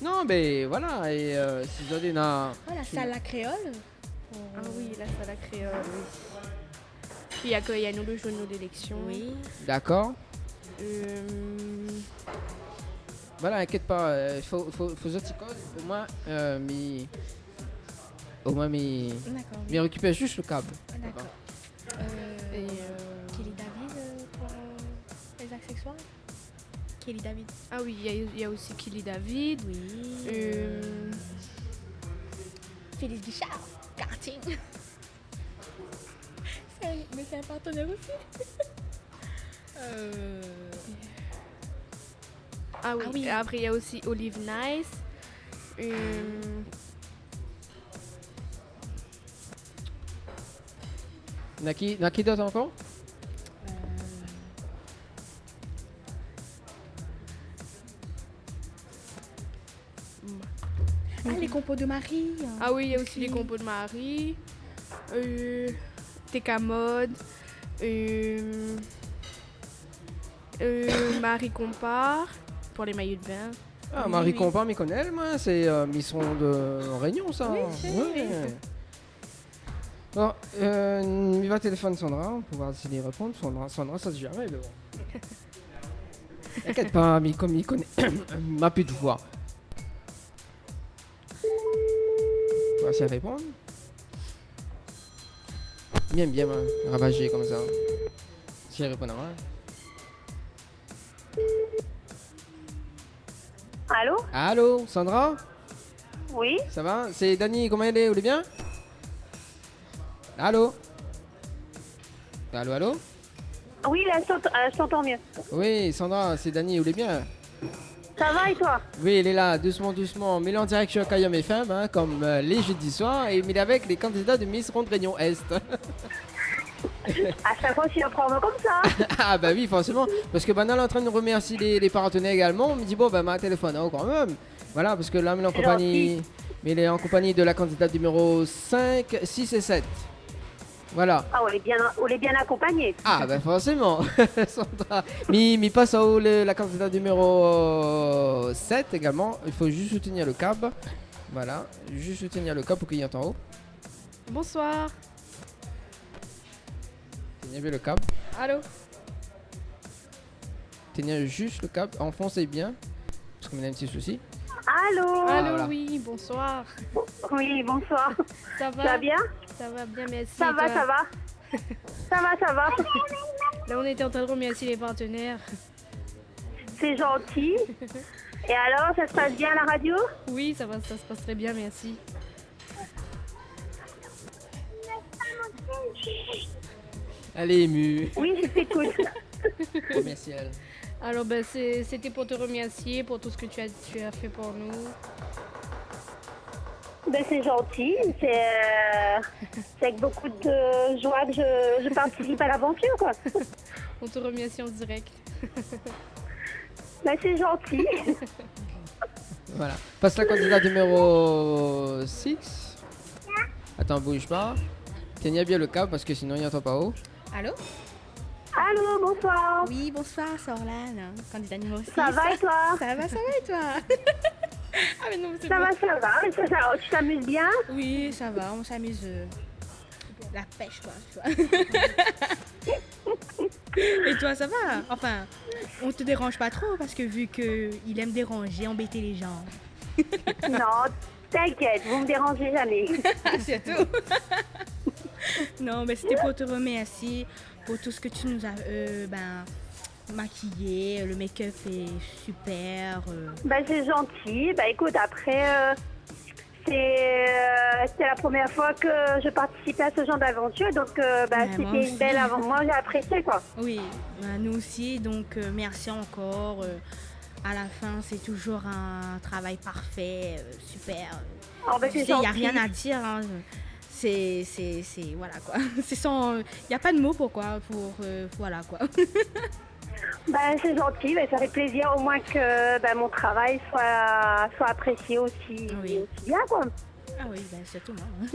A: Non, mais voilà, et si je donne
I: la salle La Créole.
J: Ah oui, la salle La Créole, oui. Puis accueille-nous le jour de l'élection.
I: Oui.
A: D'accord. Voilà, inquiète pas, faut autres code, au moins, mais récupère juste le câble.
I: D'accord. Kelly David pour les accessoires. Kelly David.
J: Ah oui, il y a aussi Kelly David.
I: Oui. Félix Guichard, karting. Mais c'est un partenaire aussi.
J: Ah oui. Après il y a aussi Olive Nice.
A: Qui d'autre encore?
I: Les compos de Marie.
J: Ah oui, il y a aussi les compos de Marie. TK Mode. Marie Compare pour les maillots de bain.
A: Ah,
J: Oui,
A: Marie
J: oui.
A: Compin, m'y connaît, moi, c'est Mission de Réunion, ça.
J: Oui,
A: Ouais. Bon, il va téléphoner Sandra pour voir s'il y répond. Sandra, ça se jamais, mais bon. T'inquiète pas, comme il connaît, m'a plus de voix. On va voir si elle répond. Bien, ravagé comme ça. Si elle répond à moi.
K: Allô?
A: Allô, Sandra?
K: Oui?
A: Ça va? C'est Dani, comment elle est? Vous allez bien? Allô? Allô?
K: Oui, là, je t'entends mieux.
A: Oui, Sandra, c'est Dani, vous allez bien?
K: Ça va et toi?
A: Oui, il est là, doucement. Mais il est en direct sur Kayam FM, hein, comme les jeudis soirs, et il est avec les candidats de Miss Ronde Réunion Est.
K: À chaque fois, tu vas prendre comme ça.
A: Ah bah oui, forcément. Parce que maintenant, elle est en train de remercier les partenaires également. On me dit, bon, bah, ma téléphone, hein, quand même. Voilà, parce que là, il est en compagnie, mais il est en compagnie de la candidate numéro 5, 6 et 7. Voilà.
K: Ah, on est bien accompagnés.
A: Ah bah forcément. Sandra. Mi passe à haut la candidate numéro 7 également. Il faut juste soutenir le câble. Voilà, juste soutenir le câble pour qu'il y ait en haut.
J: Bonsoir.
A: Tenez bien le câble.
J: Allô?
A: Tenez juste le câble, enfoncez bien. Parce qu'on a un petit souci.
K: Allô?
J: Allô,
A: voilà.
J: oui, bonsoir.
K: Oui, bonsoir.
J: Ça va?
K: Tu vas bien?
J: Ça va bien, merci.
K: Ça
J: et
K: va,
J: toi?
K: ça va. Ça va.
J: Là, on était en train de remercier les partenaires.
K: C'est gentil. Et alors, ça se passe bien à la radio?
J: Oui, ça se passe très bien, merci.
A: Elle est émue.
K: Oui, je t'écoute.
A: Merci elle.
J: Alors, ben, c'était pour te remercier pour tout ce que tu as fait pour nous.
K: Ben, c'est gentil. C'est avec beaucoup de joie que je participe à l'aventure, quoi.
J: On te remercie en direct.
K: Ben, c'est gentil.
A: Voilà. Passe la candidate numéro 6. Attends, bouge pas. Tenez bien le câble parce que sinon il n'y entend pas haut.
I: Allô?
K: Allô, bonsoir.
I: Oui, bonsoir, c'est Orlane, candidat numéro 6.
K: Ça va et toi?
I: Ça va et toi? Ah mais non, c'est
K: Ça
I: bon.
K: va. Tu t'amuses bien?
I: Oui, ça va, on s'amuse. La pêche, quoi. Tu vois. Et toi, ça va? Enfin, on te dérange pas trop parce que vu qu'il aime déranger, embêter les gens.
K: Non, t'inquiète, vous me dérangez jamais.
I: C'est tout. Non, mais c'était pour te remercier pour tout ce que tu nous as maquillé. Le make-up est super.
K: Ben, c'est gentil. Ben, écoute, après, c'était la première fois que je participais à ce genre d'aventure. Donc,
I: moi
K: c'était
I: aussi.
K: une belle aventure. Moi, j'ai apprécié, quoi.
I: Oui, nous aussi. Donc, merci encore. À la fin, c'est toujours un travail parfait, super.
K: Oh, ben,
I: Tu
K: c'est
I: sais, il n'y a
K: gentil.
I: rien à dire. Hein. C'est voilà quoi. C'est sans, il n'y a pas de mots pour voilà quoi.
K: Ben, c'est gentil. Ben, ça fait plaisir au moins que mon travail soit apprécié aussi bien, quoi.
I: Ah oui, ben, c'est tout. Hein.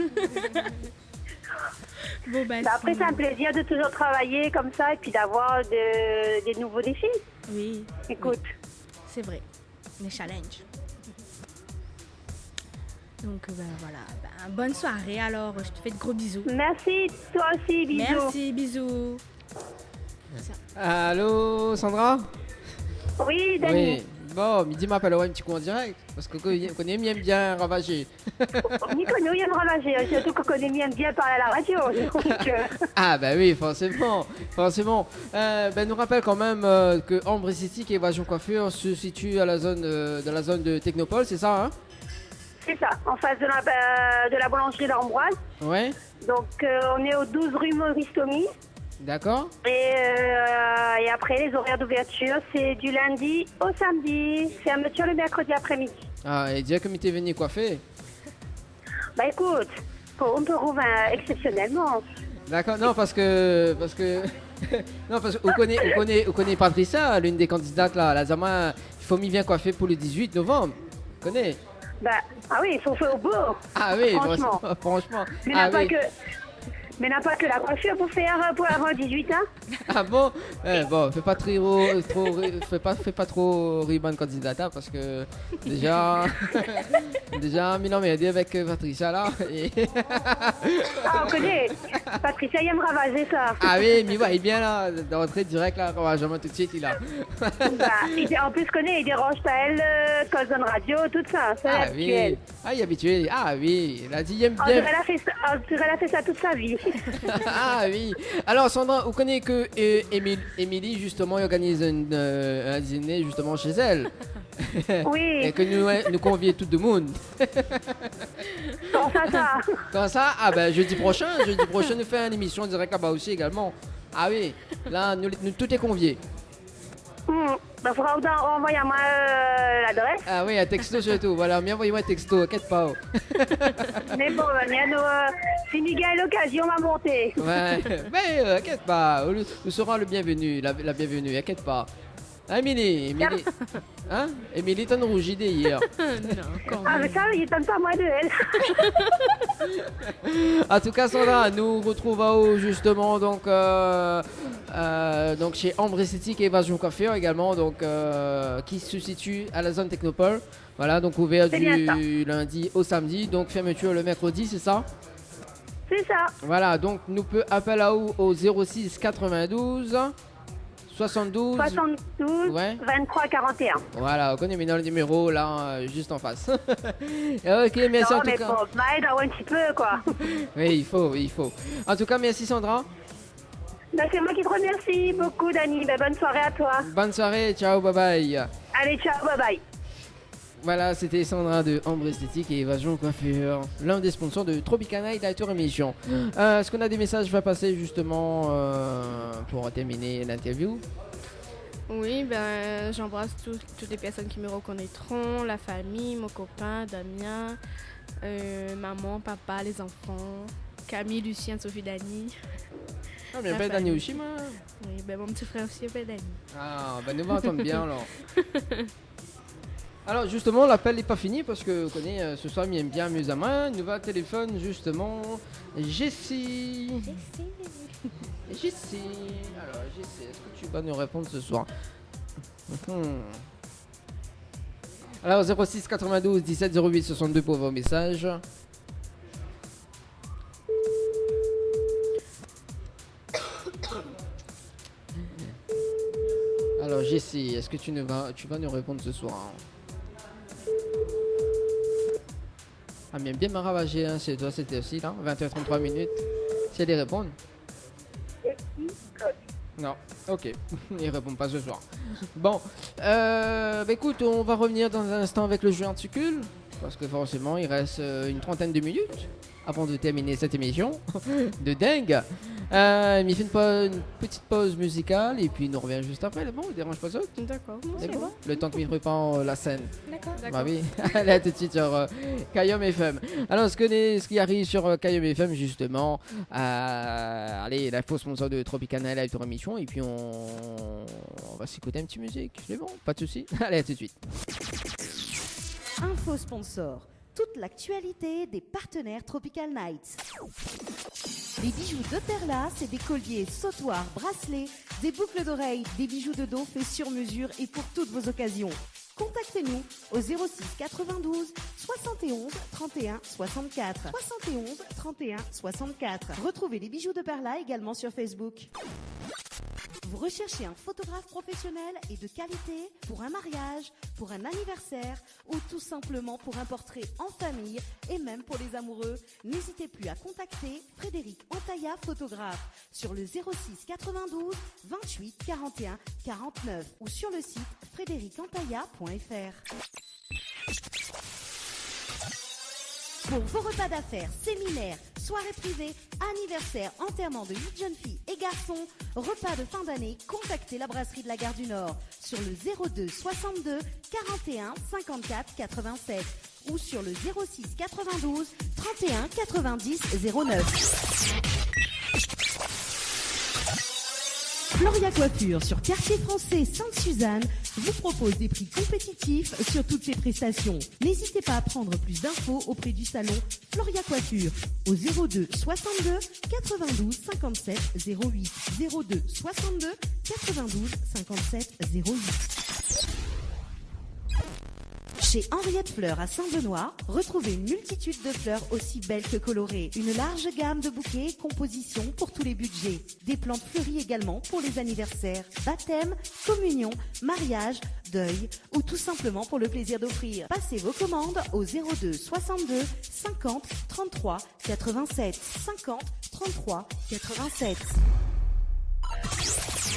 I: Bon, ben,
K: Après, c'est un plaisir de toujours travailler comme ça et puis d'avoir des nouveaux défis.
I: Oui.
K: Écoute.
I: Oui. C'est vrai. Les challenges. Donc voilà, bonne soirée alors, je te fais de gros bisous.
K: Merci, toi aussi, bisous.
I: Merci, bisous.
A: Allô, Sandra?
K: Oui, Dani.
A: Oui. Bon, midi m'appelle un petit coup en direct parce que connaît bien ravager.
K: Nico, nous, il aime ravager, surtout qu'on connaît bien parler à la radio. Donc,
A: Ah bah oui, forcément. Nous rappelle quand même que Ambre Esthétique et Évasion Coiffure se situe à la zone de Technopole, c'est ça, hein?
K: c'est ça, en face de la boulangerie d'Ambroise.
A: Ouais,
K: Donc, on est au 12 rue Maurice Thomy.
A: d'accord.
K: Et après, les horaires d'ouverture, c'est du lundi au samedi. Fermeture le mercredi après-midi.
A: Ah, et dire que m'était venu coiffer.
K: Bah écoute, on te trouve exceptionnellement.
A: D'accord, non, parce que non, parce qu'on connaît Patricia, l'une des candidates là, la Zama, il faut m'y bien coiffer pour le 18 novembre. On connaît.
K: Bah, ah oui, il faut faire au beau.
A: Ah oui,
K: franchement. Mais
A: Ah
K: n'a
A: oui.
K: n'a pas que la coiffure pour avoir 18 ans.
A: Ah bon? Bon, fais pas trop riban candidata parce que déjà Milan m'a aidé avec Patricia là. Et...
K: Ah, on connaît. Patricia, il aime ravager ça.
A: Ah oui, mais ouais, bien là, d'entrée direct là, ravagement tout de suite il a.
K: En plus, connaît, il dérange pas elle, Cousin Radio, tout ça. Ça,
A: Ah
K: est habituel.
A: oui, il est habitué. Ah oui, il a dit il aime
K: On
A: bien.
K: dirait elle a fait ça toute sa vie.
A: Ah oui. Alors Sandra, vous connaissez que Émilie justement elle organise un dîner justement chez elle.
K: Oui.
A: Et que nous convier tout le monde.
K: Comment ça?
A: Comme ça, jeudi prochain nous fait une émission direct là-bas aussi également. Ah oui, là nous tout est conviés.
K: Bah, faudra envoyer à moi l'adresse.
A: Ah oui, un texto surtout. Voilà, mais envoyez-moi un texto, inquiète pas. Oh.
K: Mais bon, si Miguel a l'occasion, on va monter.
A: Ouais, mais inquiète pas. Nous serons le bienvenu, la bienvenue, inquiète pas. Hein, Émilie, hein, Émilie, t'en rougis d'hier.
K: Ah, mais ça, il étonne pas moi de elle.
A: En tout cas, Sandra, nous retrouvons justement donc chez Ambre Esthétique et Évasion Coiffure également, donc qui se situe à la zone Technopole. Voilà, donc ouvert du lundi au samedi, donc fermeture le mercredi, c'est ça?
K: C'est ça.
A: Voilà, donc nous peut appeler au 06 92 72
K: ouais. 23 41.
A: Voilà, on connaît maintenant le numéro là, juste en face. Ok, merci
K: non,
A: en tout
K: mais
A: cas.
K: bon, m'aide un petit peu quoi.
A: Oui, il faut. En tout cas, merci Sandra.
K: Ben, c'est moi qui te remercie beaucoup, Dani. Ben, bonne soirée à toi.
A: Bonne soirée, ciao, bye bye.
K: Allez, ciao, bye bye.
A: Voilà, c'était Sandra de Ambre Esthétique et Évasion Coiffure, l'un des sponsors de Tropicana et Lighter Émission. Est-ce qu'on a des messages à passer justement pour terminer l'interview?
J: Oui, ben j'embrasse toutes les personnes qui me reconnaîtront, la famille, mon copain, Damien, maman, papa, les enfants, Camille, Lucien, Sophie, Dani.
A: Ah, mais pas Dani aussi, moi.
J: Oui, ben mon petit frère aussi appelle Dani.
A: Ah, ben nous va entendre bien alors. Alors justement, l'appel n'est pas fini parce que vous connaissez, ce soir, il aime bien amusamment. Nous va téléphone justement Jessie. Jessie. Alors Jessie, est-ce que tu vas nous répondre ce soir? Alors 06 92 17 08 62 pour vos messages. Alors Jessie, est-ce que tu vas nous répondre ce soir? Ah, mais bien m'arravager, hein, c'est toi, c'était aussi là, 20h33 minutes. Si elle y répond. Non, ok, il répond pas ce soir. Bon, écoute, on va revenir dans un instant avec le jeu articule, parce que forcément il reste une trentaine de minutes avant de terminer cette émission de dingue. Il fait une petite pause musicale et puis il nous revient juste après. Bon, il dérange pas ça?
J: D'accord,
A: c'est bon. Le temps qu'il prépare la scène.
J: D'accord.
A: Bah oui, allez, à tout de suite sur Kayom FM. Alors, ce qui arrive sur Kayom FM, justement, allez, la fausse sponsor de Tropicana Live Tour Émission, et puis on va s'écouter un petit musique. C'est bon, pas de soucis. Allez, à tout de suite.
B: Info sponsor. Toute l'actualité des partenaires Tropical Nights. Les bijoux de Perla, c'est des colliers, sautoirs, bracelets, des boucles d'oreilles, des bijoux de dos faits sur mesure et pour toutes vos occasions. Contactez-nous au 06 92 71 31 64. 71 31 64. Retrouvez les bijoux de Perla également sur Facebook. Vous recherchez un photographe professionnel et de qualité pour un mariage, pour un anniversaire ou tout simplement pour un portrait en famille et même pour les amoureux, n'hésitez plus à contacter Frédéric Antaya, photographe, sur le 06 92 28 41 49 ou sur le site frédéricantaya.fr. Pour vos repas d'affaires, séminaires, soirées privées, anniversaires, enterrements de 8 jeunes filles et garçons, repas de fin d'année, contactez la brasserie de la Gare du Nord sur le 02 62 41 54 87 ou sur le 06 92 31 90 09. Floria Coiffure sur Quartier Français Sainte-Suzanne vous propose des prix compétitifs sur toutes ses prestations. N'hésitez pas à prendre plus d'infos auprès du salon Floria Coiffure au 02 62 92 57 08 02 62 92 57 08. Chez Henriette Fleurs à Saint-Benoît, retrouvez une multitude de fleurs aussi belles que colorées. Une large gamme de bouquets et compositions pour tous les budgets. Des plantes fleuries également pour les anniversaires, baptêmes, communions, mariages, deuil ou tout simplement pour le plaisir d'offrir. Passez vos commandes au 02 62 50 33 87 50 33 87.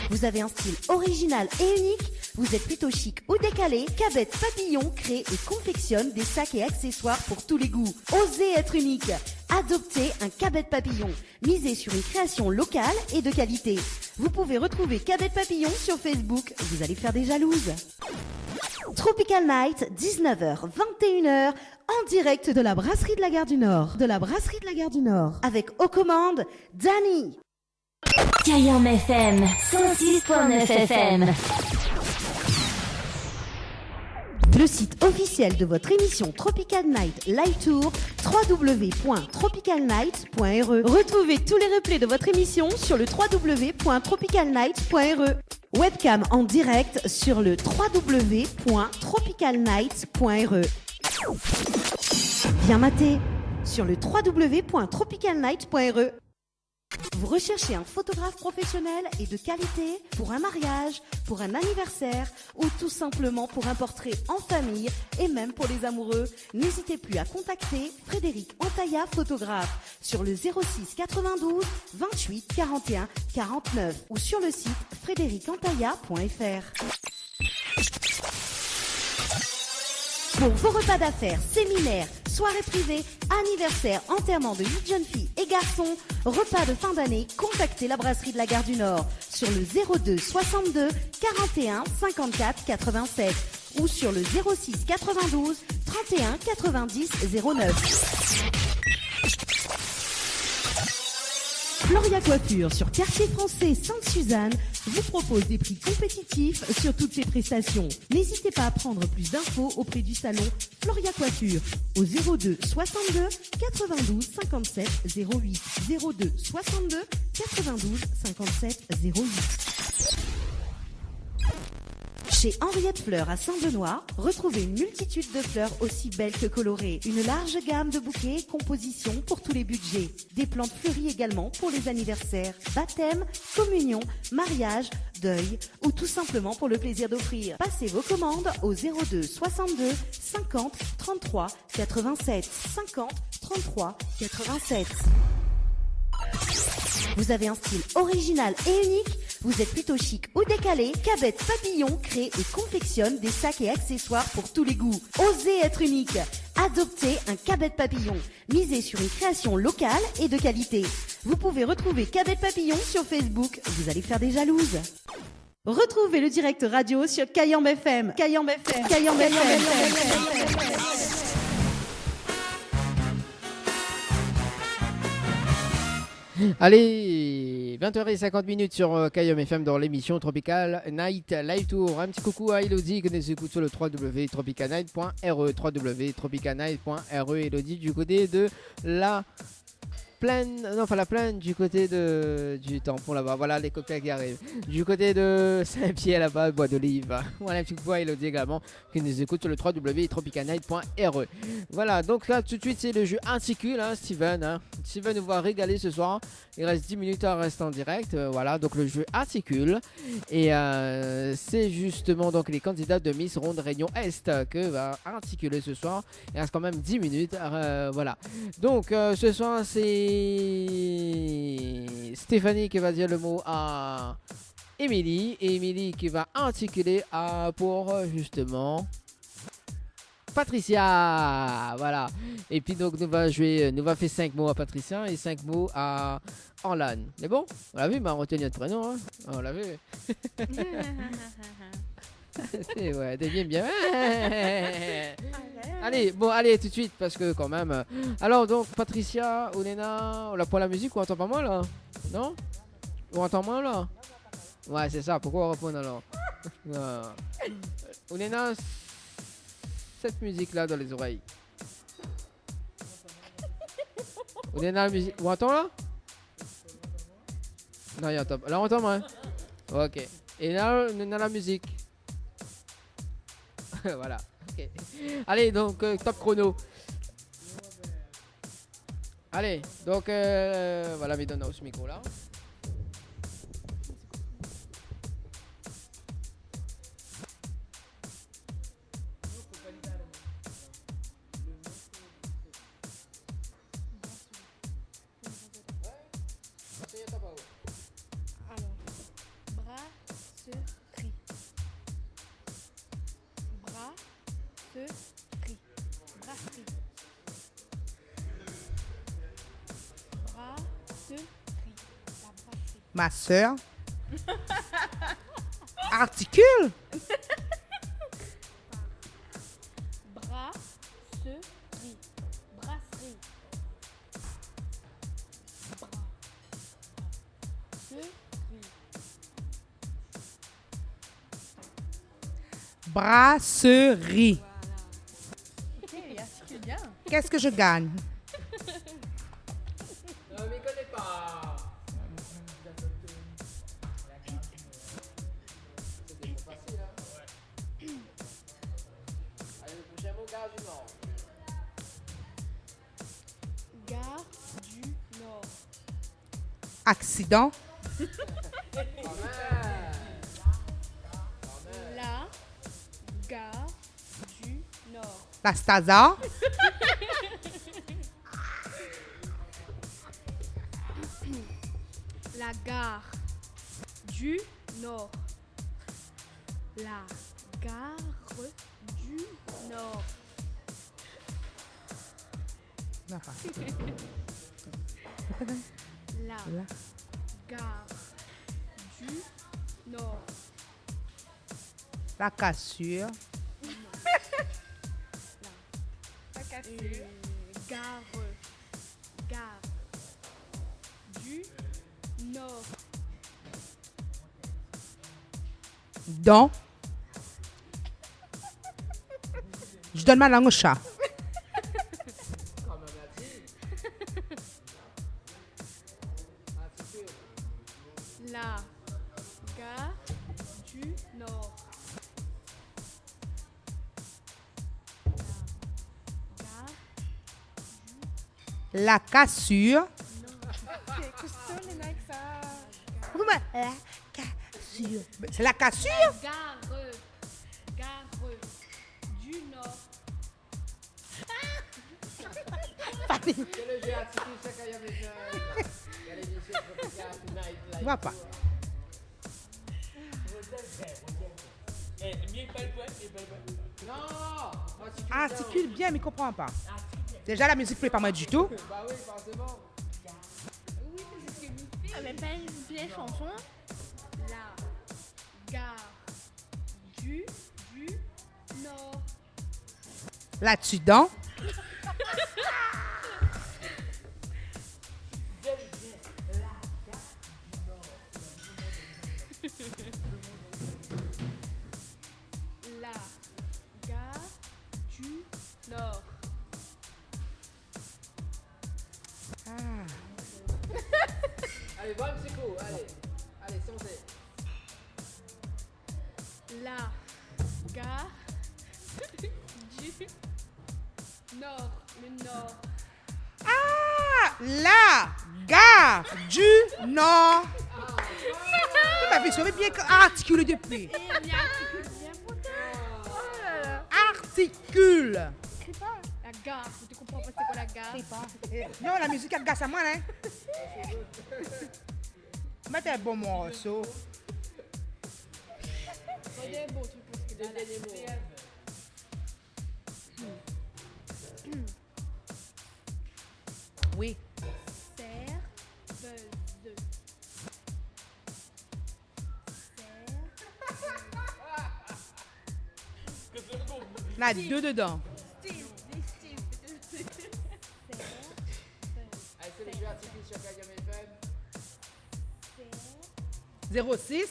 B: Vous avez un style original et unique? Vous êtes plutôt chic ou décalé? Cabette Papillon crée et confectionne des sacs et accessoires pour tous les goûts. Osez être unique. Adoptez un Cabette Papillon. Misez sur une création locale et de qualité. Vous pouvez retrouver Cabette Papillon sur Facebook. Vous allez faire des jalouses. Tropical Night, 19h, 21h, en direct de la brasserie de la Gare du Nord. Avec aux commandes, Dani.
F: Kayam FM, 106.9 FM.
B: Le site officiel de votre émission Tropical Night Live Tour, www.tropicalnight.re. Retrouvez tous les replays de votre émission sur le www.tropicalnight.re. Webcam en direct sur le www.tropicalnight.re. Bien maté sur le www.tropicalnight.re. Vous recherchez un photographe professionnel et de qualité pour un mariage, pour un anniversaire ou tout simplement pour un portrait en famille et même pour les amoureux, n'hésitez plus à contacter Frédéric Antaïa, photographe, sur le 06 92 28 41 49 ou sur le site frédéricantaïa.fr. Pour vos repas d'affaires, séminaires, soirées privées, anniversaires, enterrements de 8 jeunes filles et garçons, repas de fin d'année, contactez la brasserie de la Gare du Nord sur le 02 62 41 54 87 ou sur le 06 92 31 90 09. Floria Coiffure sur Quartier Français Sainte-Suzanne vous propose des prix compétitifs sur toutes ses prestations. N'hésitez pas à prendre plus d'infos auprès du salon Floria Coiffure au 02 62 92 57 08 02 62 92 57 08. Chez Henriette Fleurs à Saint-Benoît, retrouvez une multitude de fleurs aussi belles que colorées. Une large gamme de bouquets et compositions pour tous les budgets. Des plantes fleuries également pour les anniversaires, baptêmes, communions, mariages, deuil ou tout simplement pour le plaisir d'offrir. Passez vos commandes au 02 62 50 33 87 50 33 87. Vous avez un style original et unique? Vous êtes plutôt chic ou décalé? Cabette Papillon crée et confectionne des sacs et accessoires pour tous les goûts. Osez être unique. Adoptez un Cabette Papillon. Misez sur une création locale et de qualité. Vous pouvez retrouver Cabette Papillon sur Facebook. Vous allez faire des jalouses. Retrouvez le direct radio sur Kayam FM. Kayam FM. Kayam FM.
A: Allez, 20h50 sur Kayam FM dans l'émission Tropical Night Live Tour. Un petit coucou à Elodie qui nous écoute sur le www.tropicalnight.re. www.tropicalnight.re. Elodie du côté de la plaine, non pas la plaine, du côté du tampon là-bas, voilà les cocktails qui arrivent, du côté de Saint-Pierre là-bas, Bois d'Olive. Voilà un petit coup à Elodie également qui nous écoute sur le www.tropicalnight.re. Voilà, donc là tout de suite c'est le jeu Articule, hein, Steven nous va régaler ce soir. Il reste 10 minutes à rester en direct, voilà, donc le jeu Articule et c'est justement donc les candidats de Miss Ronde Réunion Est que va articuler ce soir. Il reste quand même 10 minutes, voilà. Donc ce soir c'est Stéphanie qui va dire le mot à Émilie et Émilie qui va articuler pour justement Patricia, voilà. Et puis donc nous va faire 5 mots à Patricia et 5 mots à Orlan. C'est bon? On l'a vu, mais on retient notre prénom, hein? On l'a vu. Ouais, t'es bien. Allez, tout de suite, parce que quand même. Alors donc, Patricia, Oléna, on la prend la musique ou on entend pas moi là? Non? On entend moins là? Ouais, c'est ça, pourquoi on répond alors? Oléna, cette musique là dans les oreilles. Oléna, la musique. On entend là? Non, il entend. Là, on entend moins. Ok. Et là, on a la musique. Voilà, ok. Allez, donc top chrono. Allez, donc voilà, mais donne ce micro là.
C: Ma sœur, Articule.
I: Brasserie. Brasserie.
C: Brasserie.
I: Ok, articule bien.
C: Qu'est-ce que je gagne?
A: Non, mais connais pas. C'était trop facile, hein. Allez, le prochain mot, gare du Nord.
J: Gare du Nord.
C: Accident.
J: La gare du Nord.
C: La Stasa.
J: La gare du Nord. La gare du Nord.
C: Non, pas.
J: La gare du Nord.
C: La cassure.
J: Gare. Gare du Nord.
C: Don. Je donne ma langue au chat.
J: La gare du Nord.
C: La cassure.
J: C'est costaud les mecs ça.
C: La cassure. C'est la cassure?
J: Gare. Gare du Nord.
A: C'est le jeu artistique, ça qu'il y avait ça. Il y a l'émission Tropical Tonight.
C: Je vois pas.
A: Non!
C: Articule bien, mais il comprend pas. Déjà, la musique ne plaît pas moi du tout.
A: Bah oui, forcément.
J: Oui, c'est ce que vous faites. Ah, même pas une vieille chanson. La gare du Nord.
C: Là-dessus-dedans.
J: La gare du Nord.
A: Allez, va un petit coup. Allez, allez, sentez.
J: La gare du Nord. Le Nord.
C: Ah! La gare du Nord. Ma vie, je vais bien articuler depuis. Articule.
J: C'est pas la gare. Tu comprends pas c'est quoi la gare?
C: Non, la musique elle gasse à moi, hein. Mettez un bon morceau.
J: Regardez un beau truc parce que là,
C: Oui.
J: Serveuse.
C: La deux dedans.
A: Allez, c'est le jeu artistique sur Kagame FM.
C: 06.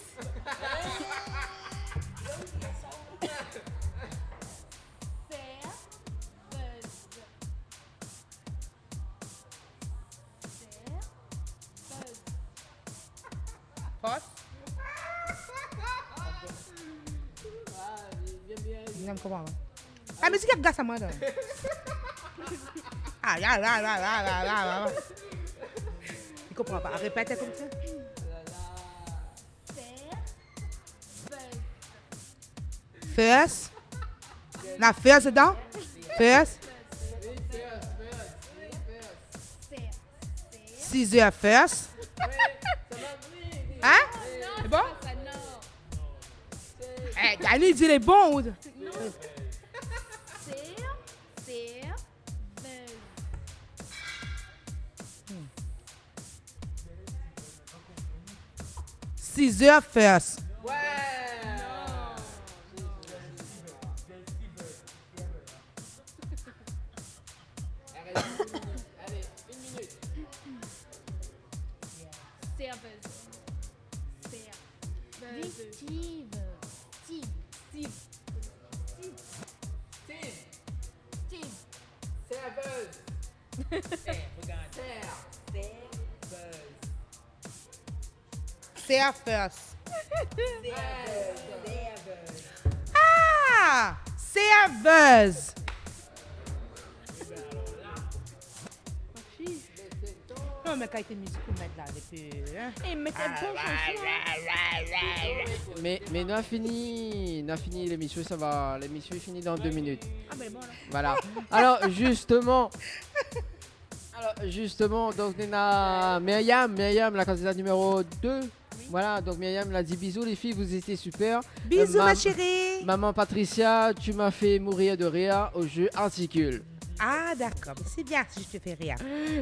C: Poste. Je ne comprends pas. La musique elle gasse à moi. Ah, là, là, là, là, là, là, là. Il comprend pas. Répète comme ça. First. La first dedans. First. 6 heures first. Hein? C'est bon? Eh, Dani dit les bons. 6h first. Say first. Ah! Say a buzz. Non, mais quand il musique pour mettre là, depuis.
I: Et mettez bon chanson.
A: Mais nous a fini l'émission, ça va. L'émission est finie dans 2 minutes.
I: Ah ben bon là.
A: Voilà. Alors justement, donc on a Myriam, la candidate numéro 2. Voilà, donc Myriam l'a dit bisous les filles, vous étiez super.
C: Bisous ma chérie.
A: Maman Patricia, tu m'as fait mourir de rire au jeu Articule.
C: Ah d'accord, c'est bien si je te fais rire.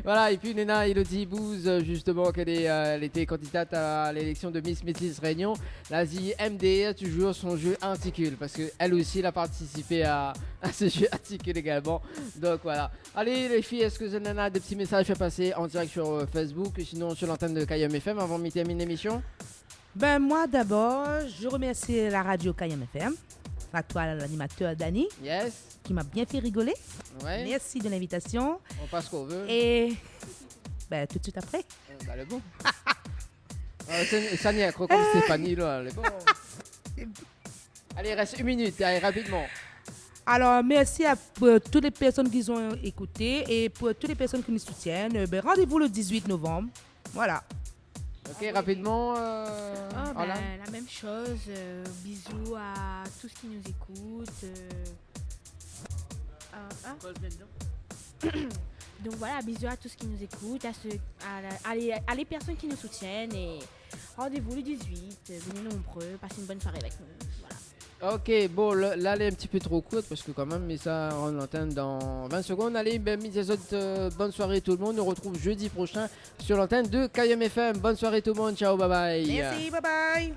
A: Voilà, et puis Nena Elodie Bouze, justement, elle était candidate à l'élection de Miss Métis Réunion. Elle a dit MDR toujours son jeu Articule, parce qu'elle aussi elle a participé à ce jeu Articule également. Donc voilà. Allez les filles, est-ce que vous avez des petits messages à passer en direct sur Facebook, sinon sur l'antenne de KM FM avant de terminer l'émission?
C: Ben moi d'abord, je remercie la radio KM FM, à toi l'animateur Dani.
A: Yes.
C: Qui m'a bien fait rigoler.
A: Ouais.
C: Merci de l'invitation.
A: On passe ce qu'on veut.
C: Et ben, tout de suite après.
A: Bah, le bon. Ça n'y est, comme Stéphanie, là, le bon. Allez, il reste 1 minute, allez, rapidement.
C: Alors, merci à toutes les personnes qui ont écouté et pour toutes les personnes qui nous soutiennent. Ben, rendez-vous le 18 novembre. Voilà.
A: Ok, rapidement.
I: La même chose. Bisous à tous qui nous écoutent. Donc voilà, bisous à tous qui nous écoutent, à les personnes qui nous soutiennent et rendez-vous le 18, venez nombreux, passez une bonne soirée avec nous. Voilà.
A: Ok, bon, là elle est un petit peu trop courte parce que quand même, mais ça rend l'antenne dans 20 secondes. Allez, ben, bonne soirée tout le monde, on retrouve jeudi prochain sur l'antenne de KM FM. Bonne soirée tout le monde, ciao, bye bye.
C: Merci, bye bye.